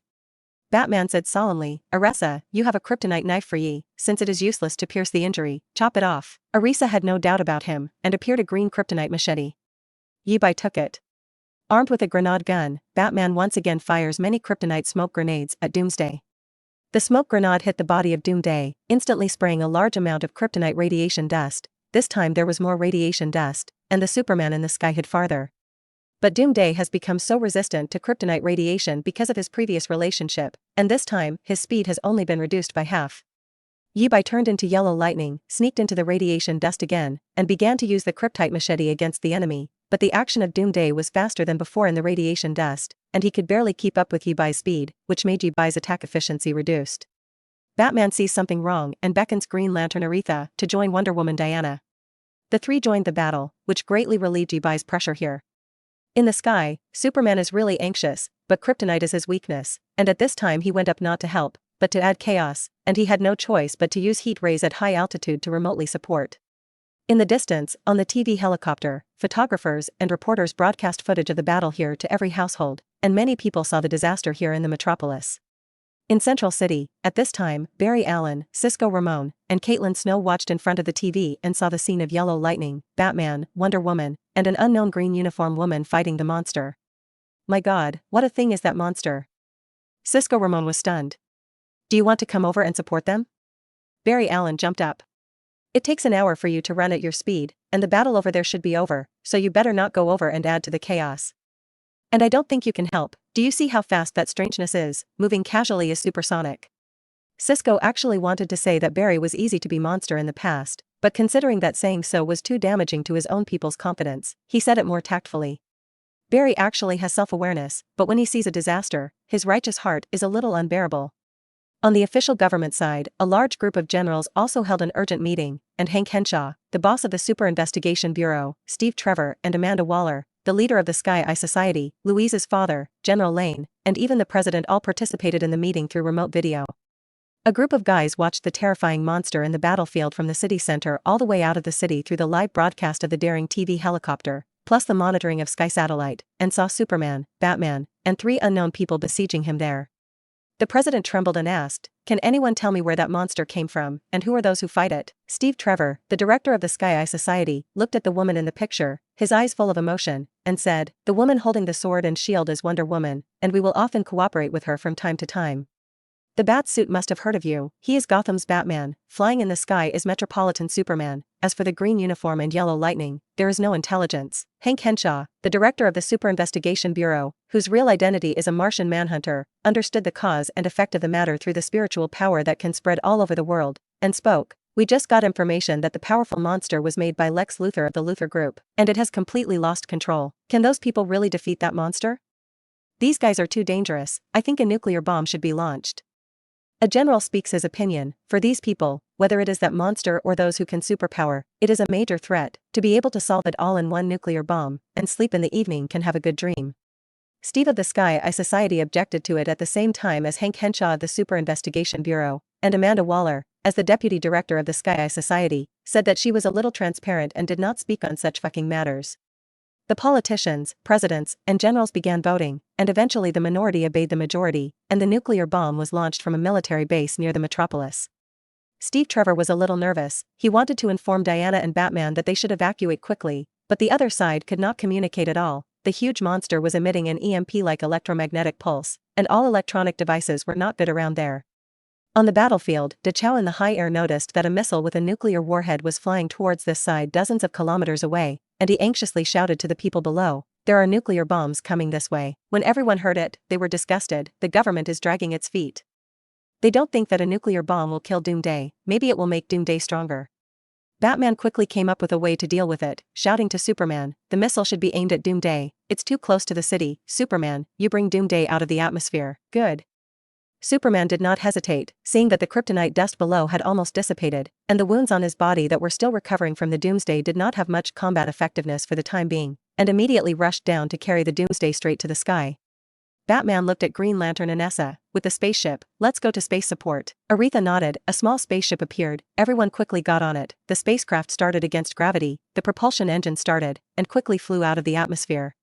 Batman said solemnly, Arisa, you have a kryptonite knife for ye, since it is useless to pierce the injury, chop it off. Arisa had no doubt about him, and appeared a green kryptonite machete. Yibai took it. Armed with a grenade gun, Batman once again fires many kryptonite smoke grenades at Doomsday. The smoke grenade hit the body of Doomsday, instantly spraying a large amount of kryptonite radiation dust. This time there was more radiation dust, and the Superman in the sky hid farther. But Doomsday has become so resistant to kryptonite radiation because of his previous relationship, and this time, his speed has only been reduced by half. Yibai turned into yellow lightning, sneaked into the radiation dust again, and began to use the kryptonite machete against the enemy, but the action of Doomsday was faster than before in the radiation dust, and he could barely keep up with Yibai's speed, which made Yibai's attack efficiency reduced. Batman sees something wrong and beckons Green Lantern Aretha to join Wonder Woman Diana. The three joined the battle, which greatly relieved Yibai's pressure here. In the sky, Superman is really anxious, but kryptonite is his weakness, and at this time he went up not to help, but to add chaos, and he had no choice but to use heat rays at high altitude to remotely support. In the distance, on the TV helicopter, photographers and reporters broadcast footage of the battle here to every household, and many people saw the disaster here in the metropolis. In Central City, at this time, Barry Allen, Cisco Ramon, and Caitlin Snow watched in front of the TV and saw the scene of yellow lightning, Batman, Wonder Woman, and an unknown green uniform woman fighting the monster. My God, what a thing is that monster? Cisco Ramon was stunned. Do you want to come over and support them? Barry Allen jumped up. It takes an hour for you to run at your speed, and the battle over there should be over, so you better not go over and add to the chaos. And I don't think you can help. Do you see how fast that strangeness is? Moving casually is supersonic. Cisco actually wanted to say that Barry was easy to be monster in the past, but considering that saying so was too damaging to his own people's confidence, he said it more tactfully. Barry actually has self-awareness, but when he sees a disaster, his righteous heart is a little unbearable. On the official government side, a large group of generals also held an urgent meeting, and Hank Henshaw, the boss of the Super Investigation Bureau, Steve Trevor and Amanda Waller, the leader of the Sky Eye Society, Louise's father, General Lane, and even the president all participated in the meeting through remote video. A group of guys watched the terrifying monster in the battlefield from the city center all the way out of the city through the live broadcast of the daring TV helicopter, plus the monitoring of Sky Satellite, and saw Superman, Batman, and 3 unknown people besieging him there. The president trembled and asked, "Can anyone tell me where that monster came from, and who are those who fight it?" Steve Trevor, the director of the Sky Eye Society, looked at the woman in the picture, his eyes full of emotion, and said, "The woman holding the sword and shield is Wonder Woman, and we will often cooperate with her from time to time. The bat suit must have heard of you. He is Gotham's Batman. Flying in the sky is Metropolitan Superman. As for the green uniform and yellow lightning, there is no intelligence." Hank Henshaw, the director of the Super Investigation Bureau, whose real identity is a Martian manhunter, understood the cause and effect of the matter through the spiritual power that can spread all over the world, and spoke. "We just got information that the powerful monster was made by Lex Luthor of the Luthor Group, and it has completely lost control. Can those people really defeat that monster? These guys are too dangerous. I think a nuclear bomb should be launched." A general speaks his opinion. For these people, whether it is that monster or those who can superpower, it is a major threat. To be able to solve it all in one nuclear bomb, and sleep in the evening can have a good dream. Steve of the Sky Eye Society objected to it at the same time as Hank Henshaw of the Super Investigation Bureau, and Amanda Waller, as the deputy director of the Sky Eye Society, said that she was a little transparent and did not speak on such fucking matters. The politicians, presidents, and generals began voting, and eventually the minority obeyed the majority, and the nuclear bomb was launched from a military base near the metropolis. Steve Trevor was a little nervous. He wanted to inform Diana and Batman that they should evacuate quickly, but the other side could not communicate at all. The huge monster was emitting an EMP-like electromagnetic pulse, and all electronic devices were not good around there. On the battlefield, DeChow in the high air noticed that a missile with a nuclear warhead was flying towards this side dozens of kilometers away, and he anxiously shouted to the people below, "There are nuclear bombs coming this way." When everyone heard it, they were disgusted. The government is dragging its feet. They don't think that a nuclear bomb will kill Doomsday. Maybe it will make Doomsday stronger. Batman quickly came up with a way to deal with it, shouting to Superman, "The missile should be aimed at Doomsday. It's too close to the city. Superman, you bring Doomsday out of the atmosphere." Good. Superman did not hesitate, seeing that the kryptonite dust below had almost dissipated, and the wounds on his body that were still recovering from the Doomsday did not have much combat effectiveness for the time being, and immediately rushed down to carry the Doomsday straight to the sky. Batman looked at Green Lantern and Essa, with the spaceship. "Let's go to space support." Aretha nodded. A small spaceship appeared. Everyone quickly got on it. The spacecraft started against gravity, the propulsion engine started, and quickly flew out of the atmosphere.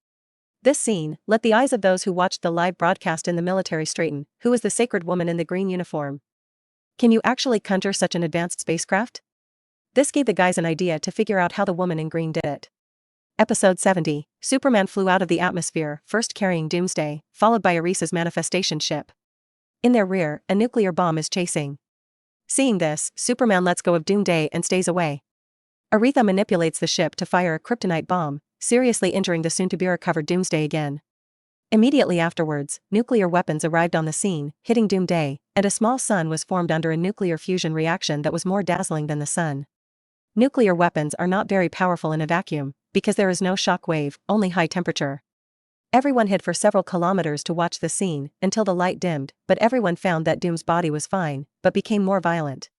This scene let the eyes of those who watched the live broadcast in the military straighten. Who is the sacred woman in the green uniform? Can you actually conjure such an advanced spacecraft? This gave the guys an idea to figure out how the woman in green did it. Episode 70. Superman flew out of the atmosphere, first carrying Doomsday, followed by Arisa's manifestation ship. In their rear, a nuclear bomb is chasing. Seeing this, Superman lets go of Doomsday and stays away. Aretha manipulates the ship to fire a kryptonite bomb, seriously injuring the soon-to-be-recovered Doomsday again. Immediately afterwards, nuclear weapons arrived on the scene, hitting Doomsday, and a small sun was formed under a nuclear fusion reaction that was more dazzling than the sun. Nuclear weapons are not very powerful in a vacuum, because there is no shock wave, only high temperature. Everyone hid for several kilometers to watch the scene, until the light dimmed, but everyone found that Doom's body was fine, but became more violent.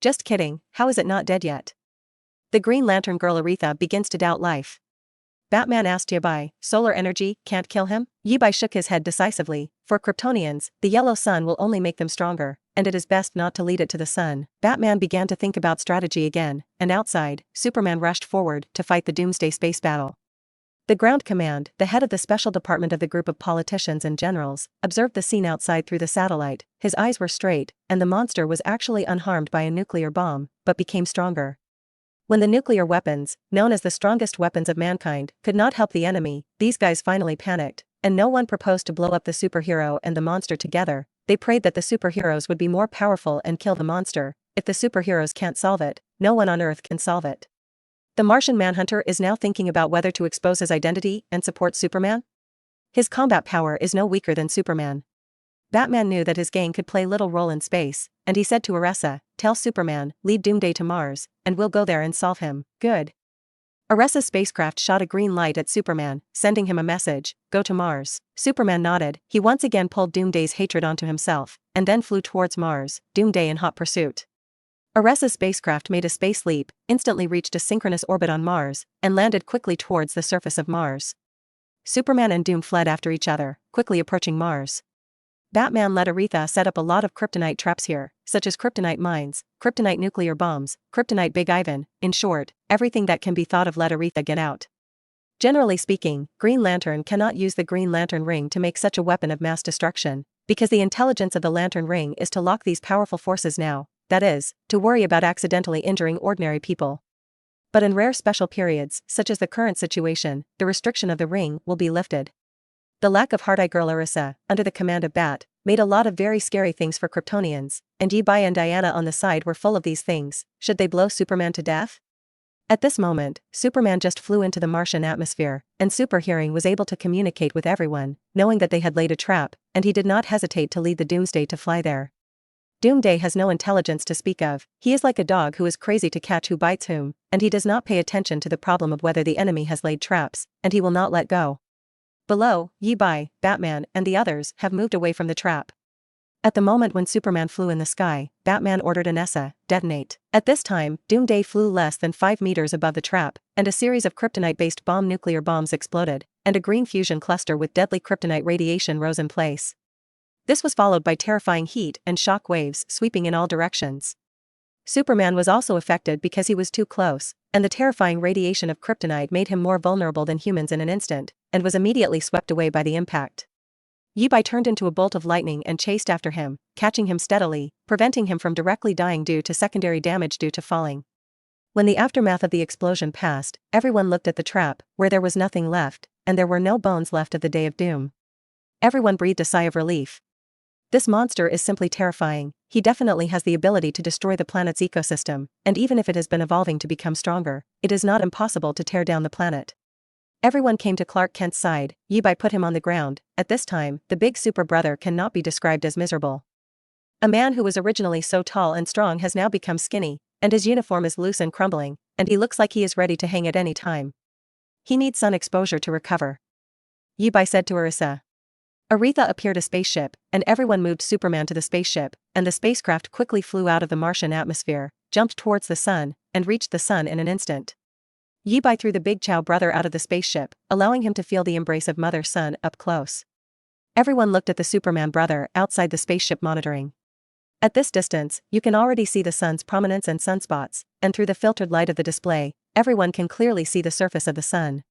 "Just kidding, how is it not dead yet?" The Green Lantern girl Aretha begins to doubt life. Batman asked Yibai, "Solar energy can't kill him?" Yibai shook his head decisively. "For Kryptonians, the yellow sun will only make them stronger, and it is best not to lead it to the sun." Batman began to think about strategy again, and outside, Superman rushed forward to fight the Doomsday space battle. The Ground Command, the head of the special department of the group of politicians and generals, observed the scene outside through the satellite. His eyes were straight, and the monster was actually unharmed by a nuclear bomb, but became stronger. When the nuclear weapons, known as the strongest weapons of mankind, could not help the enemy, these guys finally panicked, and no one proposed to blow up the superhero and the monster together. They prayed that the superheroes would be more powerful and kill the monster. If the superheroes can't solve it, no one on Earth can solve it. The Martian Manhunter is now thinking about whether to expose his identity and support Superman. His combat power is no weaker than Superman. Batman knew that his gang could play little role in space, and he said to Aressa, "Tell Superman, lead Doomsday to Mars, and we'll go there and solve him." Good. Aressa's spacecraft shot a green light at Superman, sending him a message, "Go to Mars." Superman nodded. He once again pulled Doomsday's hatred onto himself, and then flew towards Mars, Doomsday in hot pursuit. Aressa's spacecraft made a space leap, instantly reached a synchronous orbit on Mars, and landed quickly towards the surface of Mars. Superman and Doom fled after each other, quickly approaching Mars. Batman let Aretha set up a lot of kryptonite traps here, such as kryptonite mines, kryptonite nuclear bombs, kryptonite Big Ivan, in short, everything that can be thought of let Aretha get out. Generally speaking, Green Lantern cannot use the Green Lantern ring to make such a weapon of mass destruction, because the intelligence of the Lantern ring is to lock these powerful forces now, that is, to worry about accidentally injuring ordinary people. But in rare special periods, such as the current situation, the restriction of the ring will be lifted. The lack of Hard-Eye Girl Orisa, under the command of Bat, made a lot of very scary things for Kryptonians, and Yi-Bai and Diana on the side were full of these things. Should they blow Superman to death? At this moment, Superman just flew into the Martian atmosphere, and Super Hearing was able to communicate with everyone, knowing that they had laid a trap, and he did not hesitate to lead the Doomsday to fly there. Doomsday has no intelligence to speak of, he is like a dog who is crazy to catch who bites whom, and he does not pay attention to the problem of whether the enemy has laid traps, and he will not let go. Below, Yi-Bai, Batman, and the others have moved away from the trap. At the moment when Superman flew in the sky, Batman ordered Anessa, detonate. At this time, Doomsday flew less than 5 meters above the trap, and a series of kryptonite-based nuclear bombs exploded, and a green fusion cluster with deadly kryptonite radiation rose in place. This was followed by terrifying heat and shock waves sweeping in all directions. Superman was also affected because he was too close, and the terrifying radiation of kryptonite made him more vulnerable than humans in an instant, and was immediately swept away by the impact. Yi-Bai turned into a bolt of lightning and chased after him, catching him steadily, preventing him from directly dying due to secondary damage due to falling. When the aftermath of the explosion passed, everyone looked at the trap, where there was nothing left, and there were no bones left of the Day of Doom. Everyone breathed a sigh of relief. This monster is simply terrifying, he definitely has the ability to destroy the planet's ecosystem, and even if it has been evolving to become stronger, it is not impossible to tear down the planet. Everyone came to Clark Kent's side. Yi-Bai put him on the ground. At this time, the big super brother cannot be described as miserable. A man who was originally so tall and strong has now become skinny, and his uniform is loose and crumbling, and he looks like he is ready to hang at any time. He needs sun exposure to recover. Yi-Bai said to Orisa. Aretha appeared a spaceship, and everyone moved Superman to the spaceship, and the spacecraft quickly flew out of the Martian atmosphere, jumped towards the sun, and reached the sun in an instant. Yi-Bai threw the big Chow brother out of the spaceship, allowing him to feel the embrace of Mother Sun up close. Everyone looked at the Superman brother outside the spaceship monitoring. At this distance, you can already see the sun's prominence and sunspots, and through the filtered light of the display, everyone can clearly see the surface of the sun.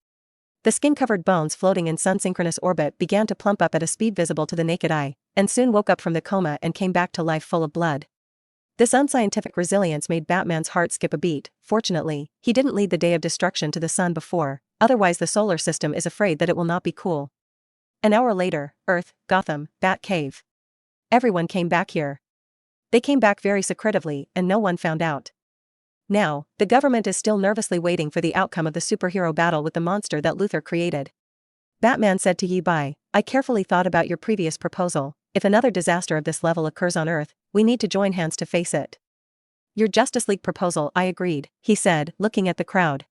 The skin-covered bones floating in sun-synchronous orbit began to plump up at a speed visible to the naked eye, and soon woke up from the coma and came back to life full of blood. This unscientific resilience made Batman's heart skip a beat. Fortunately, he didn't lead the Day of Destruction to the sun before, otherwise the solar system is afraid that it will not be cool. An hour later, Earth, Gotham, Bat Cave. Everyone came back here. They came back very secretively, and no one found out. Now, the government is still nervously waiting for the outcome of the superhero battle with the monster that Luthor created. Batman said to Yi-Bai, I carefully thought about your previous proposal. If another disaster of this level occurs on Earth, we need to join hands to face it. Your Justice League proposal, I agreed, he said, looking at the crowd.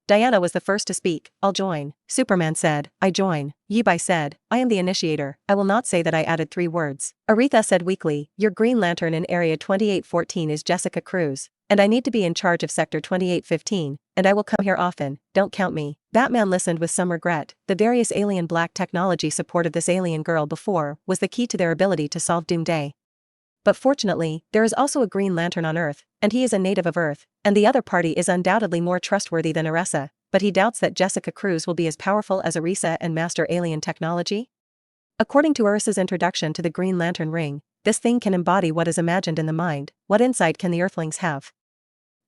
Diana was the first to speak. I'll join. Superman said, I join. Yi-Bai said, I am the initiator. I will not say that I added 3 words. Aretha said weakly, your Green Lantern in Area 2814 is Jessica Cruz, and I need to be in charge of Sector 2815, and I will come here often, don't count me. Batman listened with some regret. The various alien black technology support of this alien girl before was the key to their ability to solve Doomsday. But fortunately, there is also a Green Lantern on Earth, and he is a native of Earth, and the other party is undoubtedly more trustworthy than Orisa, but he doubts that Jessica Cruz will be as powerful as Orisa and master alien technology. According to Orisa's introduction to the Green Lantern ring, this thing can embody what is imagined in the mind. What insight can the Earthlings have?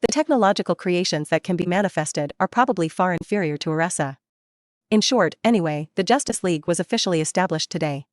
The technological creations that can be manifested are probably far inferior to Orisa. In short, anyway, the Justice League was officially established today.